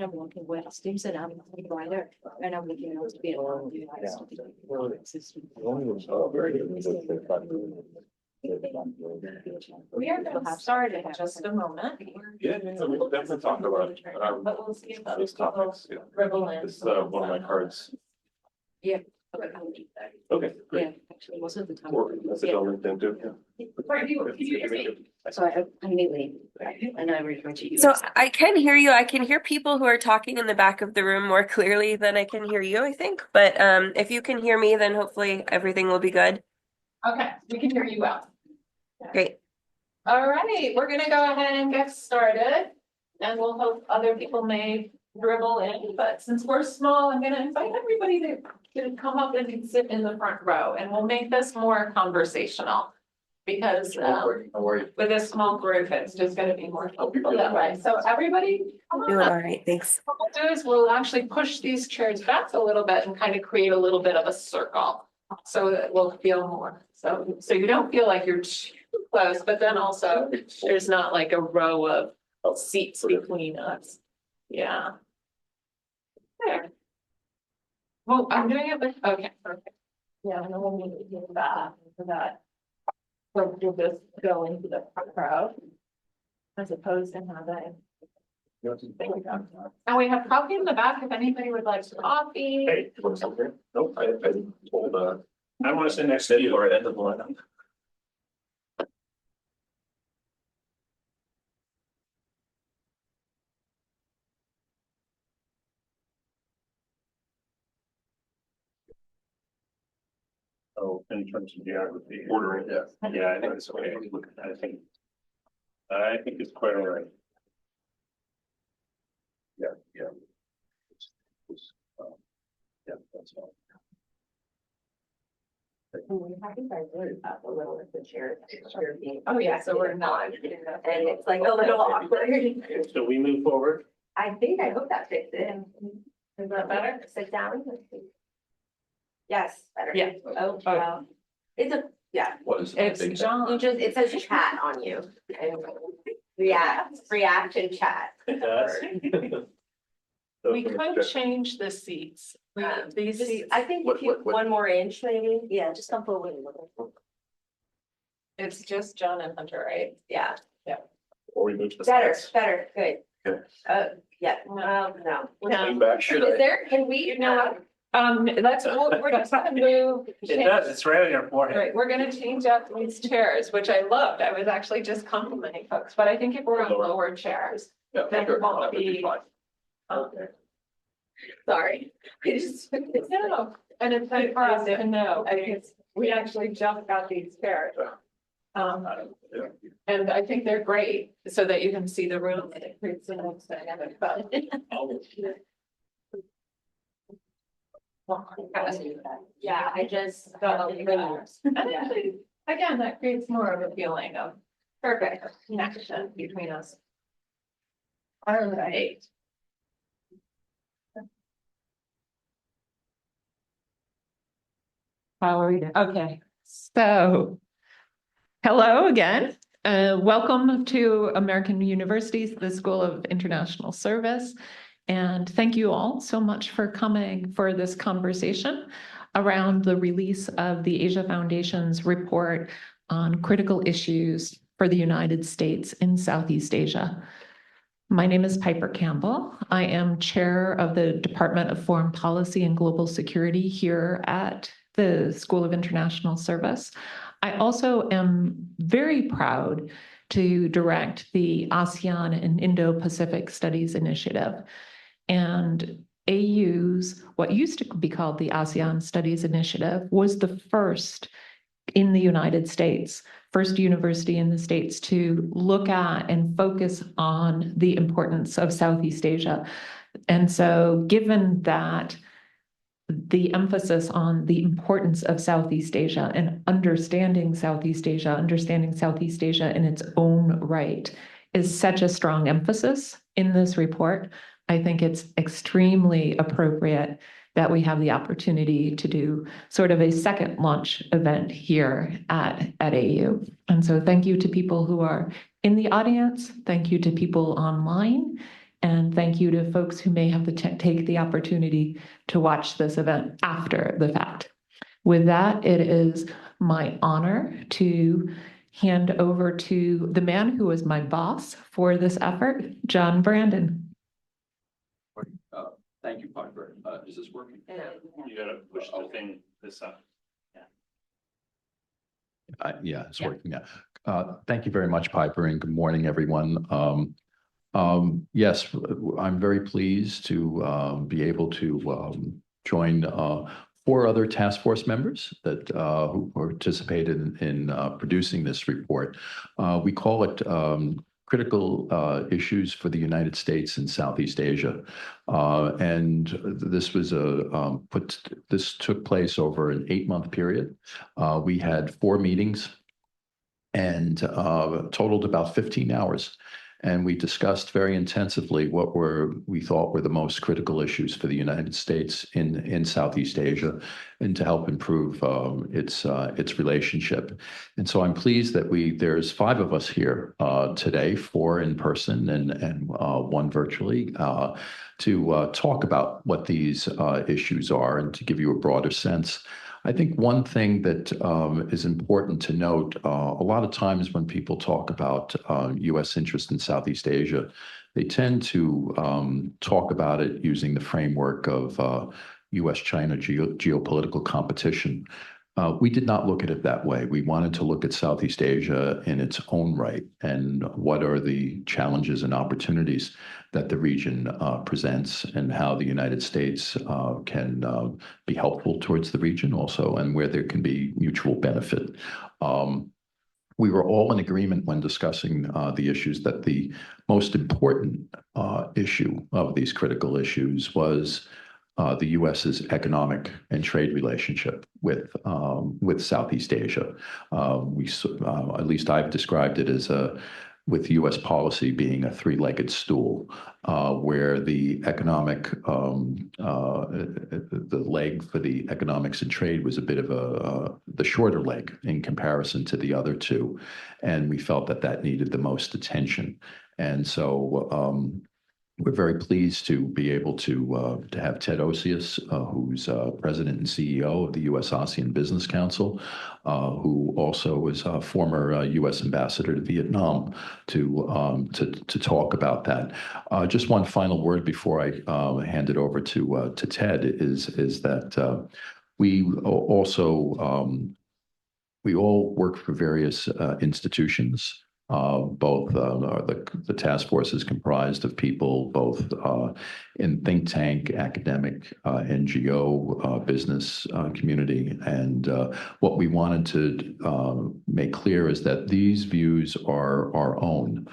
and I'm looking west, and I'm right there, and I'm looking out to be along the Very good. We are going to start in just a moment. Yeah, so we'll definitely talk about But we'll see if those those topics. Yeah. dribble in. This is one of my cards. Yeah. Okay, Yeah, great. actually, most of the time. Or message on LinkedIn too. Can you hear me? So I immediately, and I refer to you. So I can hear you. I can hear people who are talking in the back of the room more clearly than I can hear you, I think. But if you can hear me, then hopefully everything will be good. Okay, we can hear you well. Great. All right, we're gonna go ahead and get started. And we'll hope other people may dribble in, but since we're small, I'm gonna invite everybody to come up and sit in the front row, and we'll make this more conversational. Because How are you? with a small group, it's just gonna be more helpful that way. So everybody, come on Doing up. all right. Thanks. What we'll do is we'll actually push these chairs back a little bit and kind of create a little bit of a circle. So that we'll feel more, so you don't feel like you're too close, but then also there's not like a row of seats between us. Yeah. There. Well, I'm doing it with, okay, perfect. Yeah, and then we'll need to do that for that. So we'll just go into the crowd. As opposed to having. There we go. And we have coffee in the back if anybody would like some coffee. Hey, you want something? Nope, I told, I want to sit next to you. or end of the lineup. Oh, in terms of geography. Ordering, yeah. Yeah, I know it's okay. I think it's quite all right. Yeah, yeah. Yeah, that's all. I think I wrote up a little of the chair. Oh, yeah, so we're not. And it's like a little awkward. So we move forward. I hope that fits it. Is that better? Sit down. Yes, better. Yeah. Oh, wow. It's a, yeah, What is? It's John. you just, it says chat on you. And reaction chat. It does. We could change the seats. These seats, I think if you, one more inch maybe. Yeah, just come forward a little. it's just John and Hunter, right? Yeah, Or we move to the better, sides. good. Good. Yeah, No. no. Lean back. Is there, can we? You know what? We're just gonna move. It does, it's right on your forehead. Right, we're gonna change up these chairs, which I loved. I was actually just complimenting folks, but I think if we're on lower chairs. Yeah, Then sure. it won't That would be be- fine. Sorry. I just. No, and it's like for us to know, because we actually just got these chairs. Yeah. And I think they're great, so that you can see the room and it creates a nice dynamic, but. Yeah, I just. And actually, again, that creates more of a feeling of perfect connection between us. All right. How are we doing? Okay, so. Hello again. Welcome to American University's, the School of International Service. And thank you all so much for coming for this conversation around the release of the Asia Foundation's report on critical issues for the United States in Southeast Asia. My name is Piper Campbell. I am chair of the Department of Foreign Policy and Global Security here at the School of International Service. I also am very proud to direct the ASEAN and Indo-Pacific Studies Initiative. And AU's, what used to be called the ASEAN Studies Initiative, was the first in the United States, first university in the States to look at and focus on the importance of Southeast Asia. And so given that the emphasis on the importance of Southeast Asia and understanding Southeast Asia in its own right is such a strong emphasis in this report, I think it's extremely appropriate that we have the opportunity to do sort of a second launch event here at AU. And so thank you to people who are in the audience. Thank you to people online. And thank you to folks who may have to take the opportunity to watch this event after the fact. With that, it is my honor to hand over to the man who was my boss for this effort, John Brandon. Thank you, Piper. Is this working? You gotta push the thing this up. Yeah, it's Yeah. working now. Thank you very much, Piper, and good morning, everyone. Yes, I'm very pleased to be able to join 4 other task force members that who participated in producing this report. We call it Critical Issues for the United States and Southeast Asia. And this was this took place over an 8-month period. We had 4 meetings and totaled about 15 hours. And we discussed very intensively what we thought were the most critical issues for the United States in Southeast Asia, and to help improve its relationship. And so I'm pleased that there's 5 of us here today, 4 in person and 1 virtually, to talk about what these issues are and to give you a broader sense. I think one thing that is important to note, a lot of times when people talk about U.S. interest in Southeast Asia, they tend to talk about it using the framework of U.S.-China geopolitical competition. We did not look at it that way. We wanted to look at Southeast Asia in its own right and what are the challenges and opportunities that the region presents, and how the United States can be helpful towards the region also, and where there can be mutual benefit. We were all in agreement when discussing the issues that the most important issue of these critical issues was the U.S.'s economic and trade relationship with Southeast Asia. At least I've described it as with U.S. policy being a 3-legged stool, where the economic, the leg for the economics and trade was a bit of the shorter leg in comparison to the other 2. And we felt that needed the most attention. And so we're very pleased to be able to have Ted Osius, who's president and CEO of the U.S. ASEAN Business Council, who also was a former U.S. ambassador to Vietnam, to talk about that. Just one final word before I hand it over to Ted is that we also we all work for various institutions. Both the task force is comprised of people both in think tank, academic, NGO, business community. And what we wanted to make clear is that these views are our own.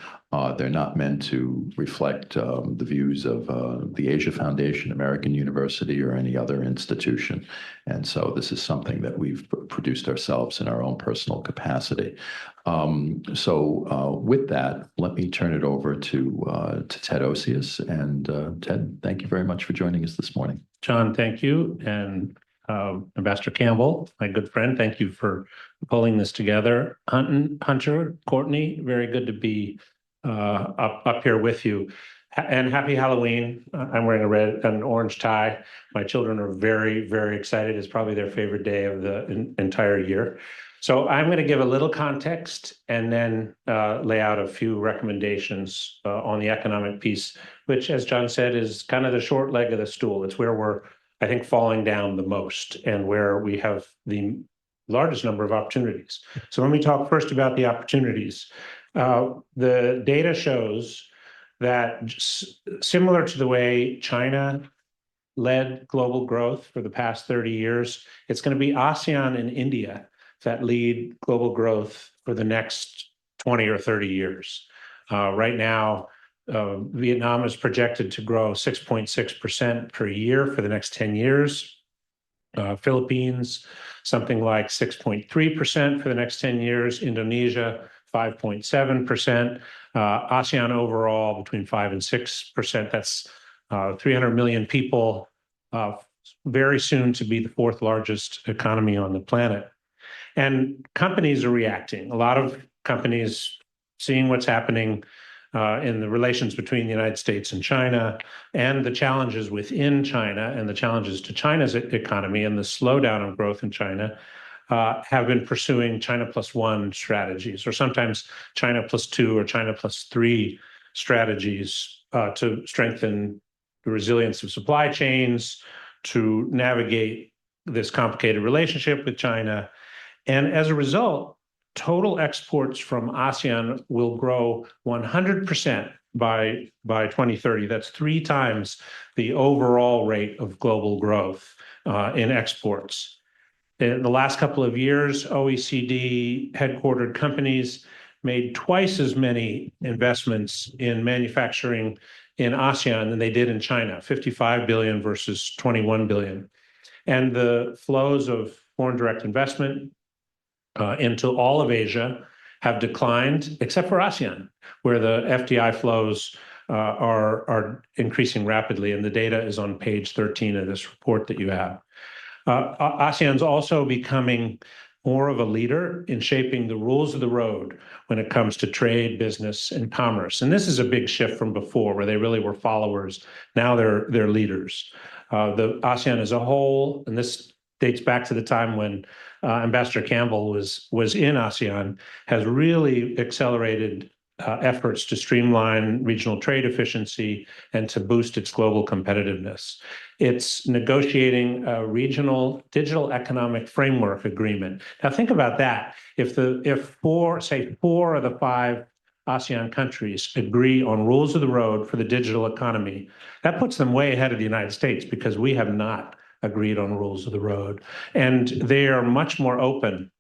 They're not meant to reflect the views of the Asia Foundation, American University, or any other institution. And so this is something that we've produced ourselves in our own personal capacity. With that, let me turn it over to Ted Osius. And Ted, thank you very much for joining us this morning. John, thank you. And Ambassador Campbell, my good friend, thank you for pulling this together. Hunter, Courtney, very good to be up here with you. And happy Halloween. I'm wearing a red and orange tie. My children are very, very excited. It's probably their favorite day of the entire year. So I'm going to give a little context and then lay out a few recommendations on the economic piece, which, as John said, is kind of the short leg of the stool. It's where we're, I think, falling down the most and where we have the largest number of opportunities. So let me talk first about the opportunities. The data shows that similar to the way China led global growth for the past 30 years, it's going to be ASEAN and India that lead global growth for the next 20 or 30 years. Right now, Vietnam is projected to grow 6.6% per year for the next 10 years. Philippines, something like 6.3% for the next 10 years. Indonesia, 5.7%. ASEAN overall between 5 and 6%. That's 300 million people, very soon to be the 4th largest economy on the planet. And companies are reacting. A lot of companies seeing what's happening in the relations between the United States and China, and the challenges within China and the challenges to China's economy and the slowdown of growth in China, have been pursuing China plus one strategies, or sometimes China plus two or China plus three strategies to strengthen the resilience of supply chains, to navigate this complicated relationship with China. And as a result, total exports from ASEAN will grow 100% by 2030. That's 3 times the overall rate of global growth in exports. In the last couple of years, OECD headquartered companies made twice as many investments in manufacturing in ASEAN than they did in China, 55 billion versus 21 billion. And the flows of foreign direct investment into all of Asia have declined, except for ASEAN, where the FDI flows are increasing rapidly. And the data is on page 13 of this report that you have. ASEAN's also becoming more of a leader in shaping the rules of the road when it comes to trade, business, and commerce. And this is a big shift from before, where they really were followers. Now they're leaders. The ASEAN as a whole, and this dates back to the time when Ambassador Campbell was in ASEAN, has really accelerated efforts to streamline regional trade efficiency and to boost its global competitiveness. It's negotiating a regional digital economic framework agreement. Now think about that. If 4 of the 5 ASEAN countries agree on rules of the road for the digital economy, that puts them way ahead of the United States, because we have not agreed on rules of the road. And they are much more open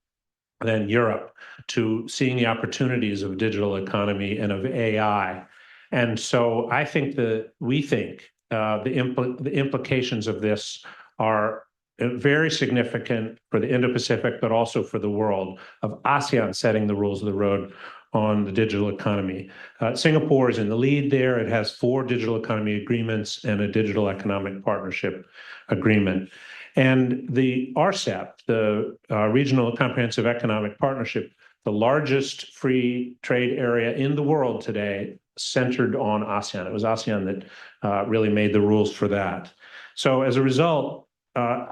than Europe to seeing the opportunities of digital economy and of AI. And so I think we think the implications of this are very significant for the Indo-Pacific, but also for the world, of ASEAN setting the rules of the road on the digital economy. Singapore is in the lead there. It has 4 digital economy agreements and a digital economic partnership agreement. And the RCEP, the Regional Comprehensive Economic Partnership, the largest free trade area in the world today, centered on ASEAN. It was ASEAN that really made the rules for that. So as a result,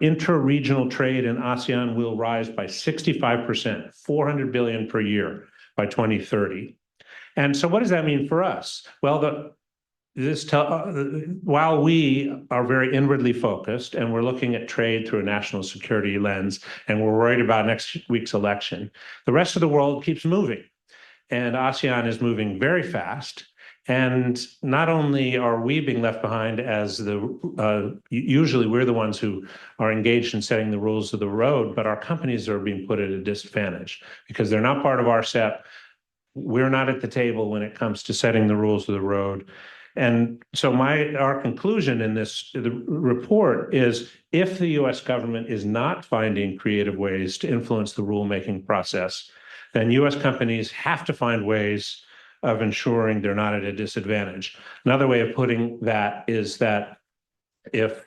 inter-regional trade in ASEAN will rise by 65%, 400 billion per year by 2030. And so what does that mean for us? Well, while we are very inwardly focused and we're looking at trade through a national security lens and we're worried about next week's election, the rest of the world keeps moving. And ASEAN is moving very fast. And not only are we being left behind as usually we're the ones who are engaged in setting the rules of the road, but our companies are being put at a disadvantage because they're not part of RCEP. We're not at the table when it comes to setting the rules of the road. And so our conclusion in the report is, if the US government is not finding creative ways to influence the rulemaking process, then US companies have to find ways of ensuring they're not at a disadvantage. Another way of putting that is that if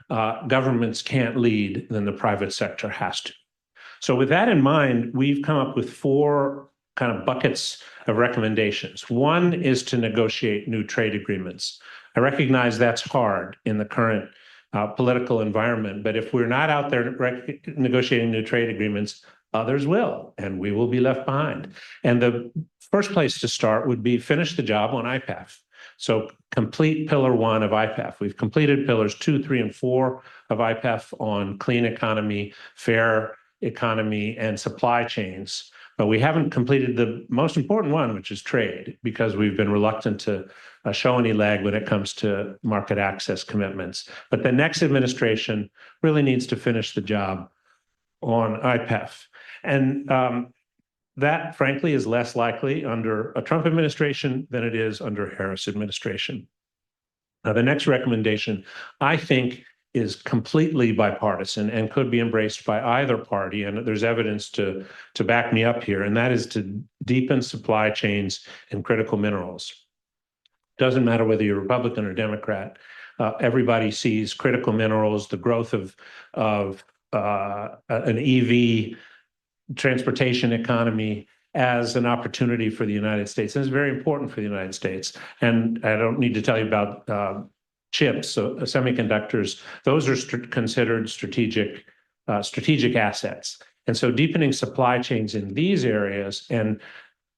governments can't lead, then the private sector has to. So with that in mind, we've come up with 4 kind of buckets of recommendations. One is to negotiate new trade agreements. I recognize that's hard in the current political environment, but if we're not out there negotiating new trade agreements, others will, and we will be left behind. And the first place to start would be finish the job on IPEF. So complete pillar 1 of IPEF. We've completed pillars 2, 3, and 4 of IPEF on clean economy, fair economy, and supply chains. But we haven't completed the most important one, which is trade, because we've been reluctant to show any leg when it comes to market access commitments. But the next administration really needs to finish the job on IPEF. And that, frankly, is less likely under a Trump administration than it is under a Harris administration. Now, the next recommendation, I think, is completely bipartisan and could be embraced by either party. And there's evidence to back me up here, and that is to deepen supply chains in critical minerals. Doesn't matter whether you're Republican or Democrat, everybody sees critical minerals, the growth of an EV transportation economy as an opportunity for the United States. And it's very important for the United States. And I don't need to tell you about chips, so semiconductors. Those are considered strategic assets. And so deepening supply chains in these areas and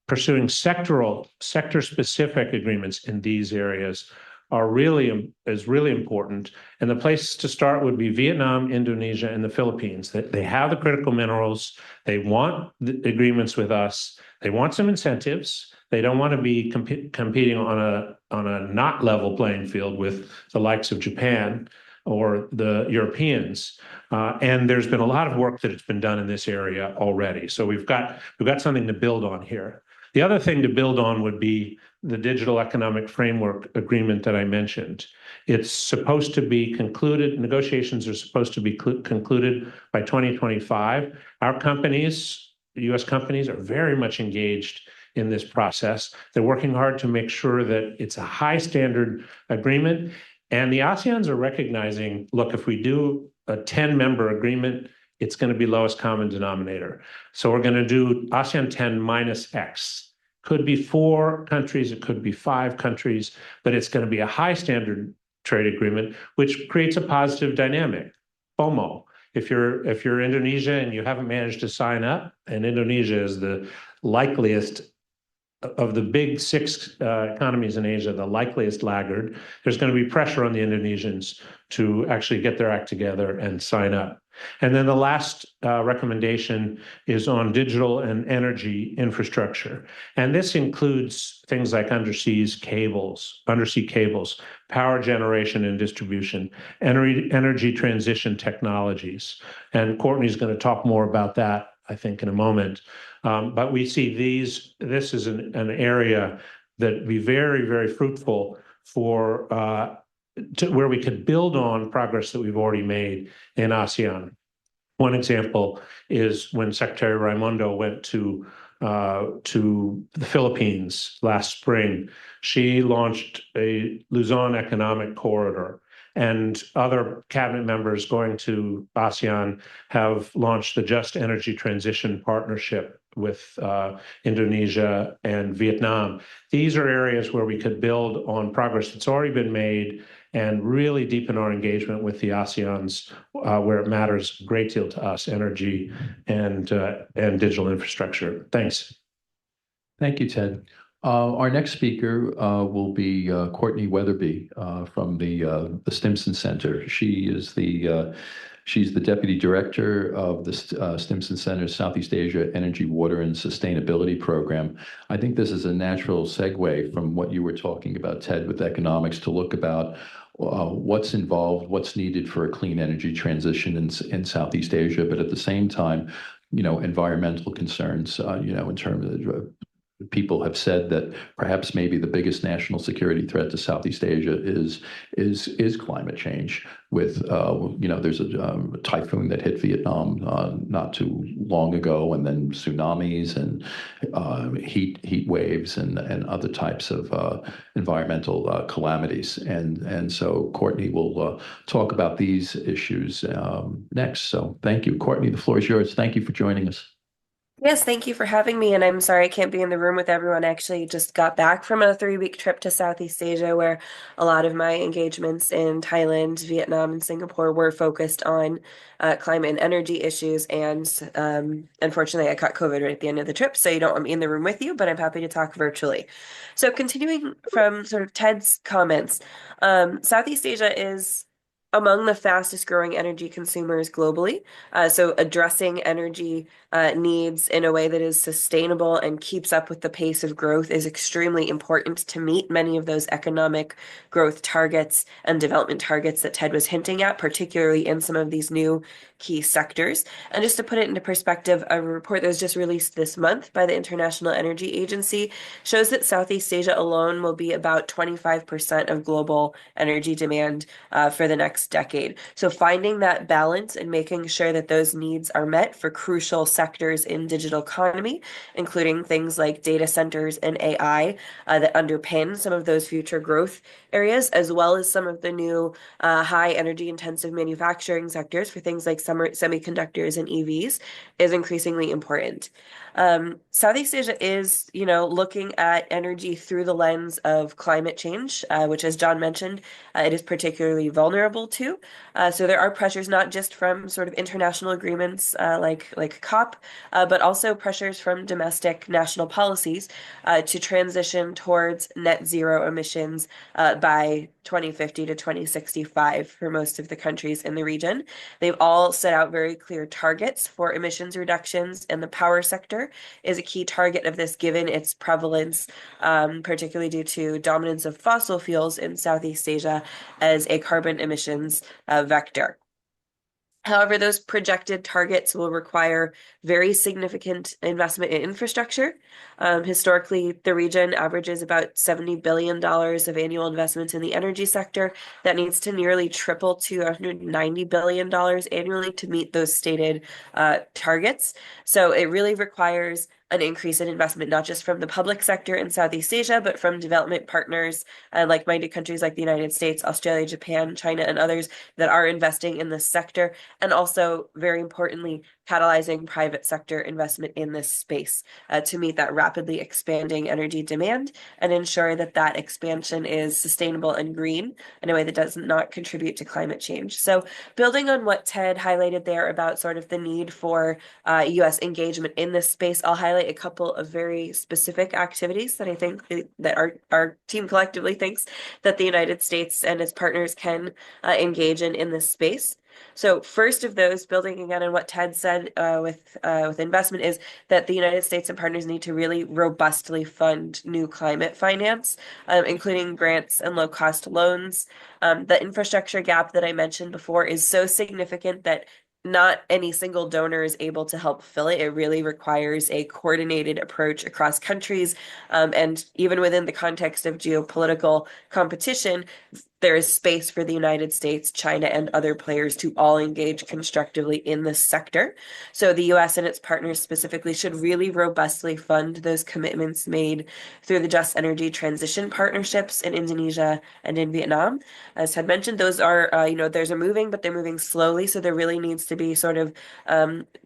pursuing sector-specific agreements in these areas is really important. And the place to start would be Vietnam, Indonesia, and the Philippines. They have the critical minerals. They want the agreements with us. They want some incentives. They don't want to be competing on a not level playing field with the likes of Japan or the Europeans. And there's been a lot of work that has been done in this area already. So we've got something to build on here. The other thing to build on would be the Digital Economic Framework Agreement that I mentioned. It's supposed to be concluded, negotiations are supposed to be concluded by 2025. Our companies, US companies, are very much engaged in this process. They're working hard to make sure that it's a high standard agreement. And the ASEANs are recognizing, look, if we do a 10-member agreement, it's going to be lowest common denominator. So we're going to do ASEAN 10 minus X. Could be 4 countries, it could be 5 countries, but it's going to be a high standard trade agreement, which creates a positive dynamic. FOMO. If you're Indonesia and you haven't managed to sign up, and Indonesia is the likeliest of the big 6 economies in Asia, the likeliest laggard, there's going to be pressure on the Indonesians to actually get their act together and sign up. And then the last recommendation is on digital and energy infrastructure. And this includes things like undersea cables, power generation and distribution, energy transition technologies. And Courtney's going to talk more about that, I think, in a moment. But we see this is an area that would be very, very fruitful for where we could build on progress that we've already made in ASEAN. One example is when Secretary Raimondo went to the Philippines last spring. She launched a Luzon Economic Corridor, and other cabinet members going to ASEAN have launched the Just Energy Transition Partnership with Indonesia and Vietnam. These are areas where we could build on progress that's already been made and really deepen our engagement with the ASEANs where it matters a great deal to us, energy and digital infrastructure. Thanks. Thank you, Ted. Our next speaker will be Courtney Weatherby from the Stimson Center. She's the Deputy Director of the Stimson Center's Southeast Asia Energy, Water, and Sustainability Program. I think this is a natural segue from what you were talking about, Ted, with economics, to look about what's involved, what's needed for a clean energy transition in Southeast Asia, but at the same time, environmental concerns, in terms of people have said that perhaps maybe the biggest national security threat to Southeast Asia is climate change. With there's a typhoon that hit Vietnam not too long ago, and then tsunamis and heat waves and other types of environmental calamities. And so Courtney will talk about these issues next. So thank you, Courtney. The floor is yours. Thank you for joining us. Yes, thank you for having me. And I'm sorry I can't be in the room with everyone. I actually just got back from a 3-week trip to Southeast Asia, where a lot of my engagements in Thailand, Vietnam, and Singapore were focused on climate and energy issues. And unfortunately, I caught COVID right at the end of the trip, so you don't want me in the room with you, but I'm happy to talk virtually. So continuing from sort of Ted's comments, Southeast Asia is among the fastest growing energy consumers globally. So addressing energy needs in a way that is sustainable and keeps up with the pace of growth is extremely important to meet many of those economic growth targets and development targets that Ted was hinting at, particularly in some of these new key sectors. And just to put it into perspective, a report that was just released this month by the International Energy Agency shows that Southeast Asia alone will be about 25% of global energy demand for the next next decade. So finding that balance and making sure that those needs are met for crucial sectors in digital economy, including things like data centers and AI that underpin some of those future growth areas, as well as some of the new high energy intensive manufacturing sectors for things like semiconductors and EVs, is increasingly important. Southeast Asia is, looking at energy through the lens of climate change, which, as John mentioned, it is particularly vulnerable to. So there are pressures not just from sort of international agreements like COP, but also pressures from domestic national policies to transition towards net zero emissions by 2050 to 2065 for most of the countries in the region. They've all set out very clear targets for emissions reductions, and the power sector is a key target of this given its prevalence, particularly due to dominance of fossil fuels in Southeast Asia as a carbon emissions vector. However, those projected targets will require very significant investment in infrastructure. Historically, the region averages about $70 billion of annual investments in the energy sector. That needs to nearly triple to $190 billion annually to meet those stated targets. So it really requires an increase in investment, not just from the public sector in Southeast Asia, but from development partners, like-minded countries like the United States, Australia, Japan, China, and others that are investing in this sector, and also, very importantly, catalyzing private sector investment in this space to meet that rapidly expanding energy demand and ensure that that expansion is sustainable and green in a way that does not contribute to climate change. So building on what Ted highlighted there about sort of the need for US engagement in this space, I'll highlight a couple of very specific activities that I think that our team collectively thinks that the United States and its partners can engage in this space. So first of those, building again on what Ted said with investment, is that the United States and partners need to really robustly fund new climate finance, including grants and low-cost loans. The infrastructure gap that I mentioned before is so significant that not any single donor is able to help fill it. It really requires a coordinated approach across countries. And even within the context of geopolitical competition, there is space for the United States, China, and other players to all engage constructively in this sector. So the US and its partners specifically should really robustly fund those commitments made through the Just Energy Transition Partnerships in Indonesia and in Vietnam. As Ted mentioned, those are, those are moving, but they're moving slowly. So there really needs to be sort of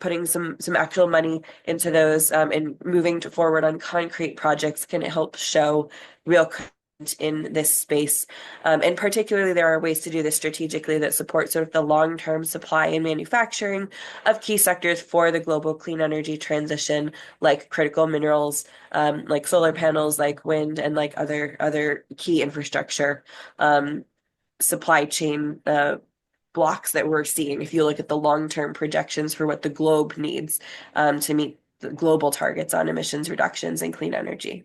putting some actual money into those and moving forward on concrete projects can help show real in this space. And particularly, there are ways to do this strategically that support sort of the long-term supply and manufacturing of key sectors for the global clean energy transition, like critical minerals, like solar panels, like wind, and like other key infrastructure supply chain blocks that we're seeing. If you look at the long-term projections for what the globe needs to meet the global targets on emissions reductions and clean energy.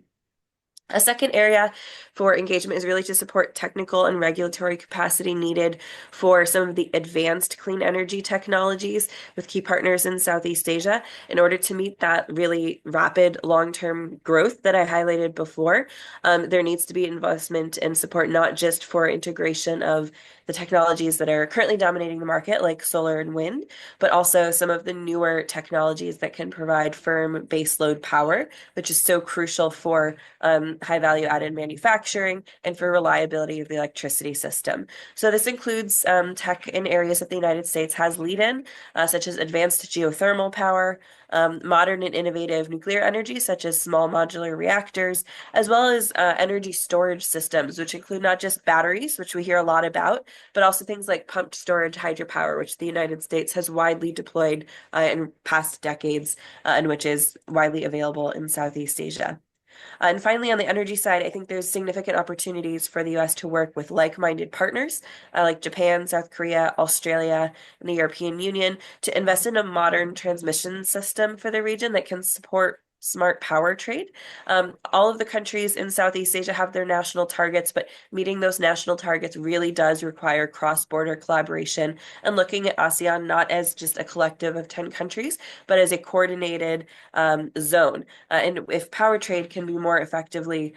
A second area for engagement is really to support technical and regulatory capacity needed for some of the advanced clean energy technologies with key partners in Southeast Asia in order to meet that really rapid long-term growth that I highlighted before. There needs to be investment and support not just for integration of the technologies that are currently dominating the market, like solar and wind, but also some of the newer technologies that can provide firm baseload power, which is so crucial for high value added manufacturing and for reliability of the electricity system. So this includes tech in areas that the United States has lead in, such as advanced geothermal power, modern and innovative nuclear energy, such as small modular reactors, as well as energy storage systems, which include not just batteries, which we hear a lot about, but also things like pumped storage hydropower, which the United States has widely deployed in past decades and which is widely available in Southeast Asia. And finally, on the energy side, I think there's significant opportunities for the US to work with like-minded partners like Japan, South Korea, Australia, and the European Union to invest in a modern transmission system for the region that can support smart power trade. All of the countries in Southeast Asia have their national targets, but meeting those national targets really does require cross-border collaboration and looking at ASEAN not as just a collective of 10 countries, but as a coordinated zone. And if power trade can be more effectively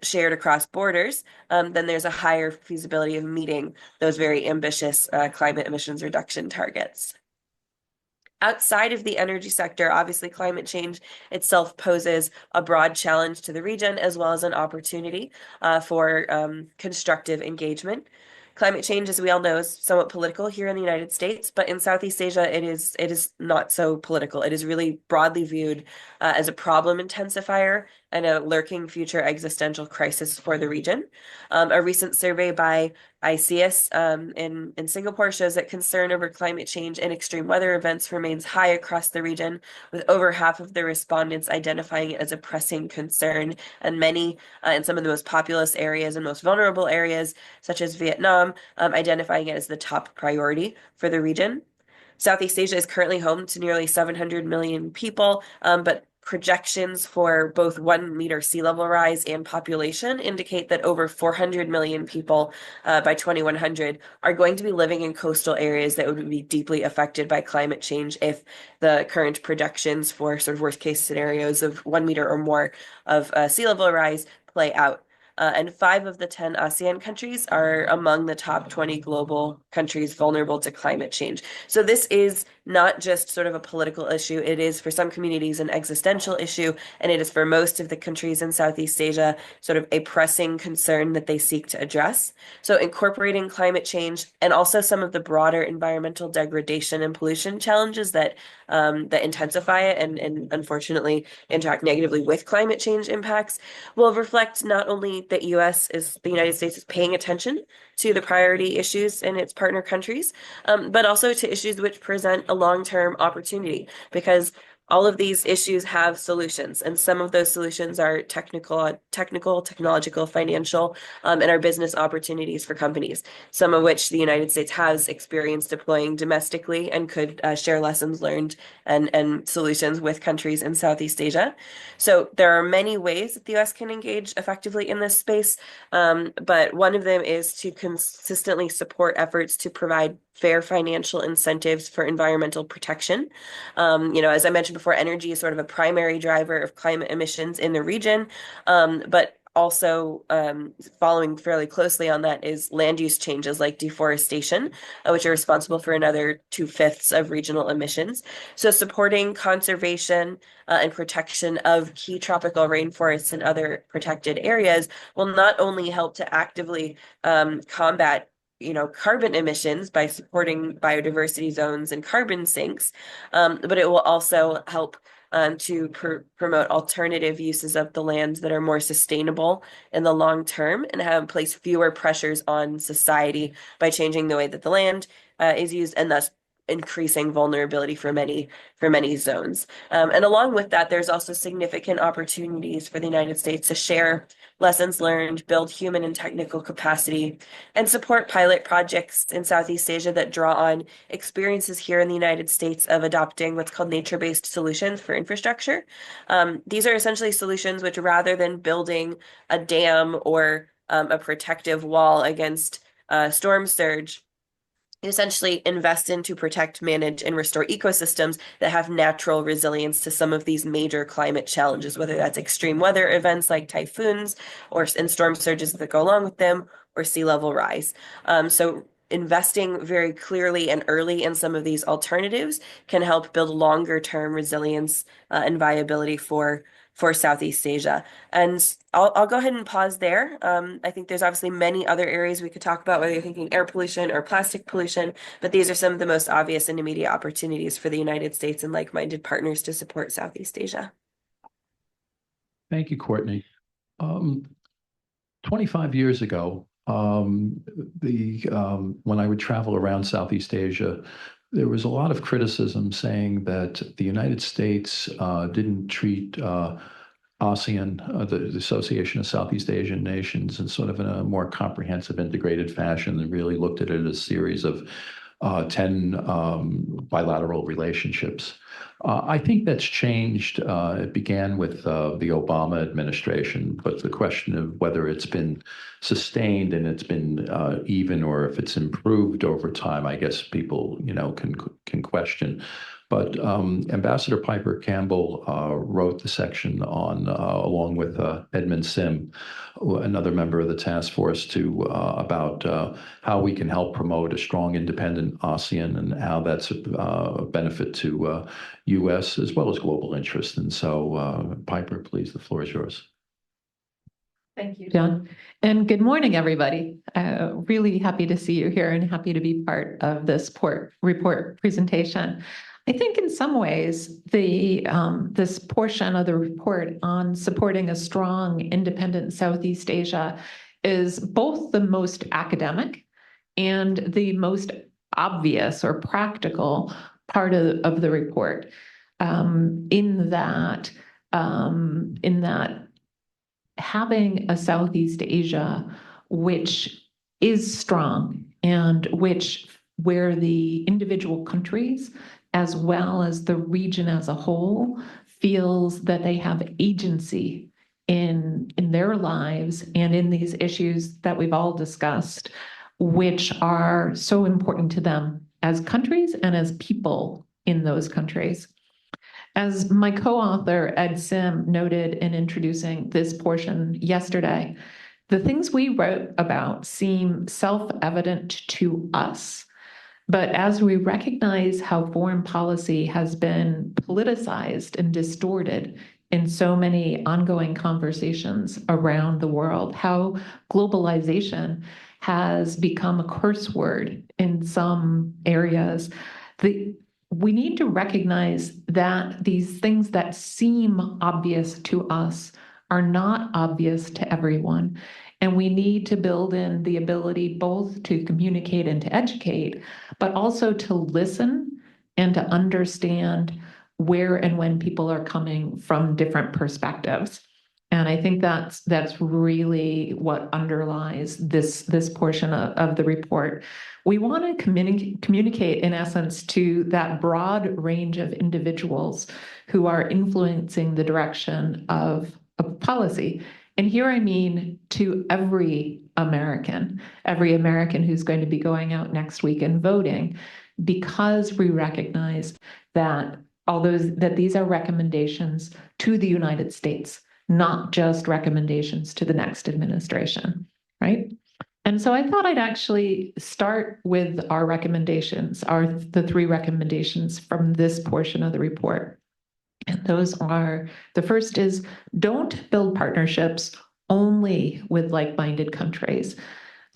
shared across borders, then there's a higher feasibility of meeting those very ambitious climate emissions reduction targets. Outside of the energy sector, obviously climate change itself poses a broad challenge to the region as well as an opportunity for constructive engagement. Climate change, as we all know, is somewhat political here in the United States, but in Southeast Asia, it is not so political. It is really broadly viewed as a problem intensifier and a lurking future existential crisis for the region. A recent survey by ICEAS in Singapore shows that concern over climate change and extreme weather events remains high across the region, with over half of the respondents identifying it as a pressing concern, and many in some of the most populous areas and most vulnerable areas, such as Vietnam, identifying it as the top priority for the region. Southeast Asia is currently home to nearly 700 million people, but projections for both 1 meter sea level rise and population indicate that over 400 million people by 2100 are going to be living in coastal areas that would be deeply affected by climate change if the current projections for sort of worst case scenarios of 1 meter or more of sea level rise play out. And 5 of the 10 ASEAN countries are among the top 20 global countries vulnerable to climate change. So this is not just sort of a political issue. It is for some communities an existential issue, and it is for most of the countries in Southeast Asia sort of a pressing concern that they seek to address. So incorporating climate change and also some of the broader environmental degradation and pollution challenges that intensify it and unfortunately interact negatively with climate change impacts will reflect not only that the United States is paying attention to the priority issues in its partner countries, but also to issues which present a long-term opportunity, because all of these issues have solutions, and some of those solutions are technical, technological, financial, and are business opportunities for companies, some of which the United States has experience deploying domestically and could share lessons learned and solutions with countries in Southeast Asia. So there are many ways that the US can engage effectively in this space, but one of them is to consistently support efforts to provide fair financial incentives for environmental protection. As I mentioned before, energy is sort of a primary driver of climate emissions in the region, but also following fairly closely on that is land use changes like deforestation, which are responsible for another 2/5 of regional emissions. So supporting conservation and protection of key tropical rainforests and other protected areas will not only help to actively combat carbon emissions by supporting biodiversity zones and carbon sinks, but it will also help to promote alternative uses of the land that are more sustainable in the long term and place fewer pressures on society by changing the way that the land is used, and thus increasing vulnerability for many zones. And along with that, there's also significant opportunities for the United States to share lessons learned, build human and technical capacity, and support pilot projects in Southeast Asia that draw on experiences here in the United States of adopting what's called nature-based solutions for infrastructure. These are essentially solutions which, rather than building a dam or a protective wall against storm surge, essentially invest in to protect, manage, and restore ecosystems that have natural resilience to some of these major climate challenges, whether that's extreme weather events like typhoons and storm surges that go along with them, or sea level rise. So investing very clearly and early in some of these alternatives can help build longer term resilience and viability for Southeast Asia. And I'll go ahead and pause there. I think there's obviously many other areas we could talk about, whether you're thinking air pollution or plastic pollution, but these are some of the most obvious and immediate opportunities for the United States and like-minded partners to support Southeast Asia. Thank you, Courtney. 25 years ago, when I would travel around Southeast Asia, there was a lot of criticism saying that the United States didn't treat ASEAN, the Association of Southeast Asian Nations, in sort of a more comprehensive, integrated fashion, and really looked at it as a series of 10 bilateral relationships. I think that's changed. It began with the Obama administration, but the question of whether it's been sustained and it's been even, or if it's improved over time, I guess people, can question. But Ambassador Piper Campbell wrote the section on, along with Edmund Sim, another member of the task force, about how we can help promote a strong, independent ASEAN and how that's a benefit to U.S. as well as global interest. And so, Piper, please, the floor is yours. Thank you, John. And good morning, everybody. Really happy to see you here and happy to be part of this report presentation. I think in some ways, this portion of the report on supporting a strong, independent Southeast Asia is both the most academic and the most obvious or practical part of the report. In that having a Southeast Asia which is strong and where the individual countries as well as the region as a whole feels that they have agency in their lives and in these issues that we've all discussed, which are so important to them as countries and as people in those countries. As my co-author, Ed Sim, noted in introducing this portion yesterday, the things we wrote about seem self-evident to us. But as we recognize how foreign policy has been politicized and distorted in so many ongoing conversations around the world, how globalization has become a curse word in some areas, we need to recognize that these things that seem obvious to us are not obvious to everyone. And we need to build in the ability both to communicate and to educate, but also to listen and to understand where and when people are coming from different perspectives. And I think that's really what underlies this portion of the report. We want to communicate, in essence, to that broad range of individuals who are influencing the direction of policy. And here I mean to every American who's going to be going out next week and voting, because we recognize that that these are recommendations to the United States, not just recommendations to the next administration, right? And so I thought I'd actually start with our recommendations, the 3 recommendations from this portion of the report. And those are, the first is, don't build partnerships only with like-minded countries.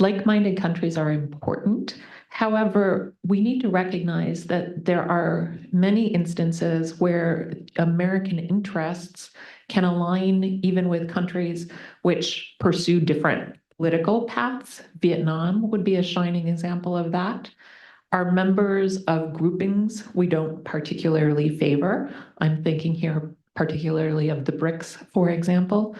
Like-minded countries are important. However, we need to recognize that there are many instances where American interests can align even with countries which pursue different political paths. Vietnam would be a shining example of that. Are members of groupings we don't particularly favor. I'm thinking here particularly of the BRICS, for example,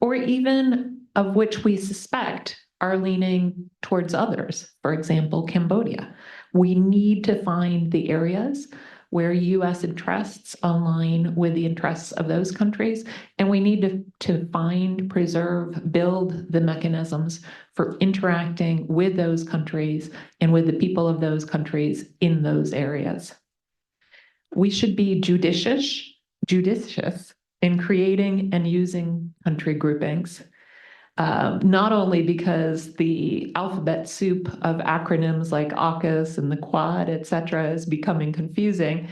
or even of which we suspect are leaning towards others, for example, Cambodia. We need to find the areas where U.S. interests align with the interests of those countries, and we need to find, preserve, build the mechanisms for interacting with those countries and with the people of those countries in those areas. We should be judicious in creating and using country groupings. Not only because the alphabet soup of acronyms like AUKUS and the Quad, et cetera, is becoming confusing,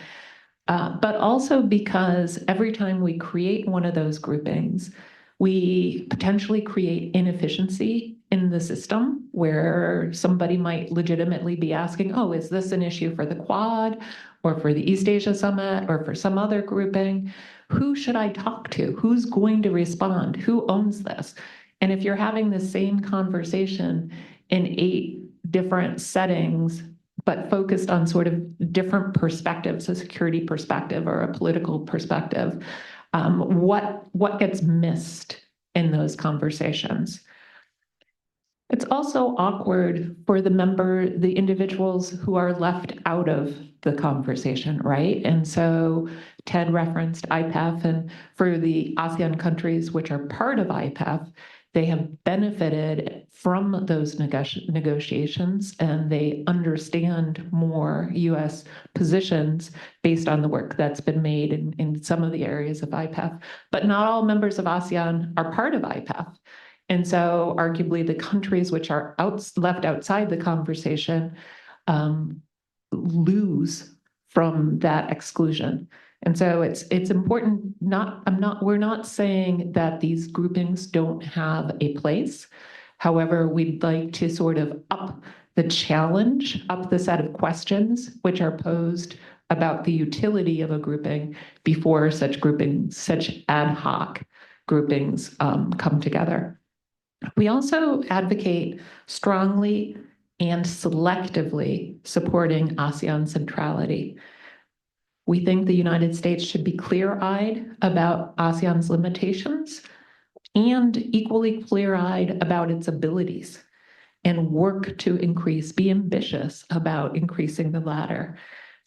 but also because every time we create one of those groupings, we potentially create inefficiency in the system where somebody might legitimately be asking, oh, is this an issue for the Quad or for the East Asia Summit or for some other grouping? Who should I talk to? Who's going to respond? Who owns this? And if you're having the same conversation in 8 different settings, but focused on sort of different perspectives, a security perspective or a political perspective, what gets missed in those conversations? It's also awkward for the individuals who are left out of the conversation, right? And so Ted referenced IPEF, and for the ASEAN countries which are part of IPEF, they have benefited from those negotiations, and they understand more US positions based on the work that's been made in some of the areas of IPEF. But not all members of ASEAN are part of IPEF. And so arguably the countries which are left outside the conversation lose from that exclusion. And so it's important, we're not saying that these groupings don't have a place. However, we'd like to sort of up the challenge, up the set of questions which are posed about the utility of a grouping before such ad hoc groupings come together. We also advocate strongly and selectively supporting ASEAN centrality. We think the United States should be clear-eyed about ASEAN's limitations and equally clear-eyed about its abilities, and work to be ambitious about increasing the latter.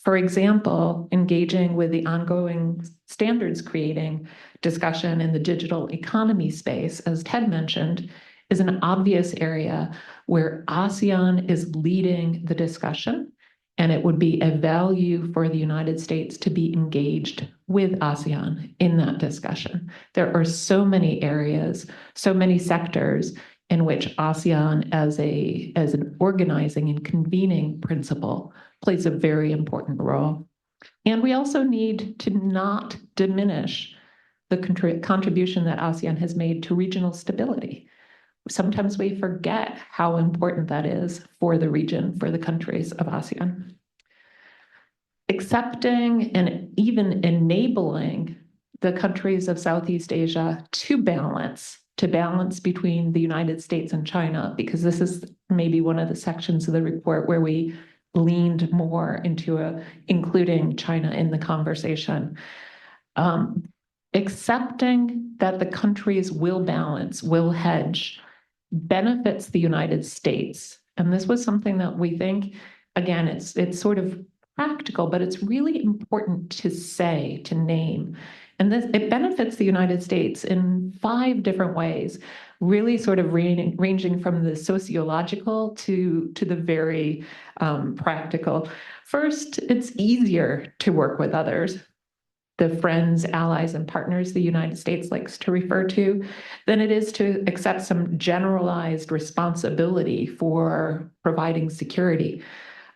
For example, engaging with the ongoing standards creating discussion in the digital economy space, as Ted mentioned, is an obvious area where ASEAN is leading the discussion, and it would be a value for the United States to be engaged with ASEAN in that discussion. There are so many areas, so many sectors in which ASEAN as an organizing and convening principle plays a very important role. And we also need to not diminish the contribution that ASEAN has made to regional stability. Sometimes we forget how important that is for the region, for the countries of ASEAN. Accepting and even enabling the countries of Southeast Asia to balance between the United States and China, because this is maybe one of the sections of the report where we leaned more into including China in the conversation. Accepting that the countries will balance, will hedge, benefits the United States. And this was something that we think, again, it's sort of practical, but it's really important to say, to name. And it benefits the United States in 5 different ways, really sort of ranging from the sociological to the very practical. First, it's easier to work with others, the friends, allies, and partners the United States likes to refer to, than it is to accept some generalized responsibility for providing security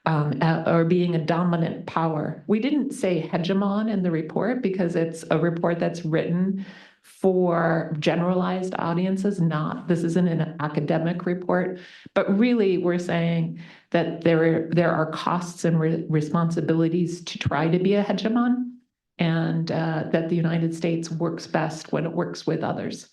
or being a dominant power. We didn't say hegemon in the report because it's a report that's written for generalized audiences, this isn't an academic report, but really we're saying that there are costs and responsibilities to try to be a hegemon, and that the United States works best when it works with others.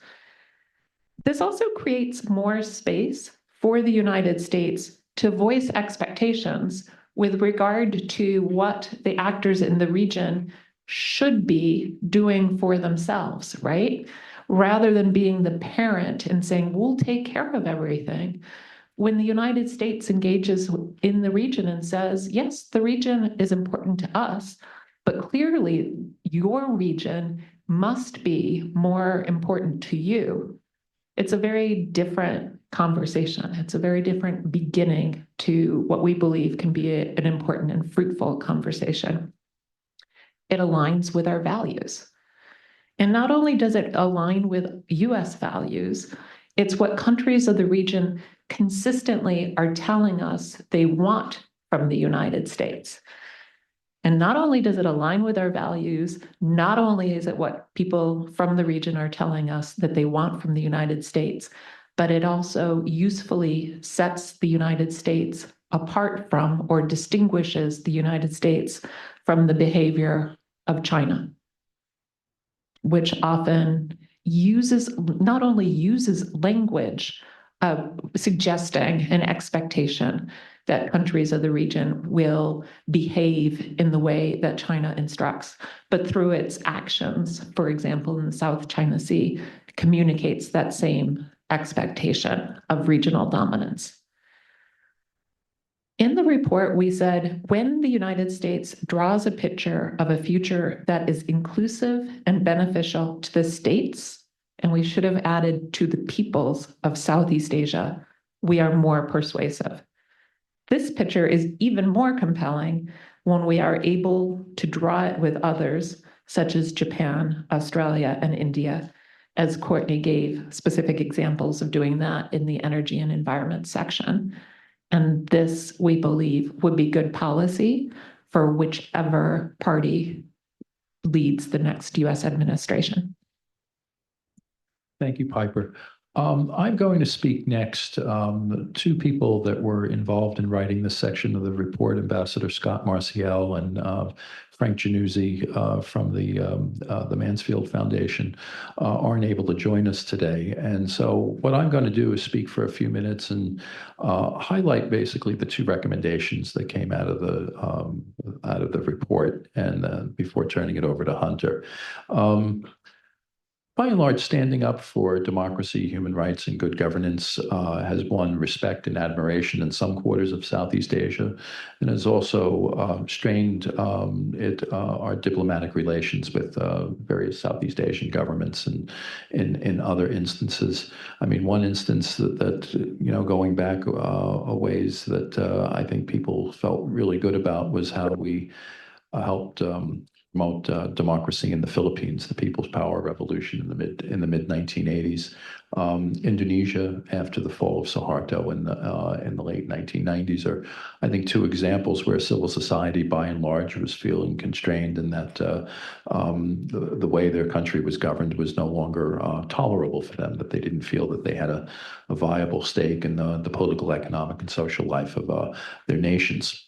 This also creates more space for the United States to voice expectations with regard to what the actors in the region should be doing for themselves, right? Rather than being the parent and saying, we'll take care of everything. When the United States engages in the region and says, yes, the region is important to us, but clearly your region must be more important to you. It's a very different conversation. It's a very different beginning to what we believe can be an important and fruitful conversation. It aligns with our values. And not only does it align with US values, it's what countries of the region consistently are telling us they want from the United States. And not only does it align with our values, not only is it what people from the region are telling us that they want from the United States, but it also usefully sets the United States apart from or distinguishes the United States from the behavior of China, which often not only uses language suggesting an expectation that countries of the region will behave in the way that China instructs, but through its actions, for example, in the South China Sea, communicates that same expectation of regional dominance. In the report, we said, when the United States draws a picture of a future that is inclusive and beneficial to the states, and we should have added to the peoples of Southeast Asia, we are more persuasive. This picture is even more compelling when we are able to draw it with others, such as Japan, Australia, and India, as Courtney gave specific examples of doing that in the energy and environment section. And this, we believe, would be good policy for whichever party leads the next US administration. Thank you, Piper. I'm going to speak next. Two people that were involved in writing this section of the report, Ambassador Scott Marcial and Frank Januzzi from the Mansfield Foundation, aren't able to join us today. And so what I'm going to do is speak for a few minutes and highlight basically the two recommendations that came out of the report, and before turning it over to Hunter. By and large, standing up for democracy, human rights, and good governance has won respect and admiration in some quarters of Southeast Asia, and has also strained our diplomatic relations with various Southeast Asian governments and in other instances. I mean, one instance that going back a ways that I think people felt really good about was how we helped promote democracy in the Philippines, the People's Power Revolution in the mid 1980s. Indonesia, after the fall of Suharto in the late 1990s, are, I think, two examples where civil society, by and large, was feeling constrained, and that the way their country was governed was no longer tolerable for them. That they didn't feel that they had a viable stake in the political, economic, and social life of their nations.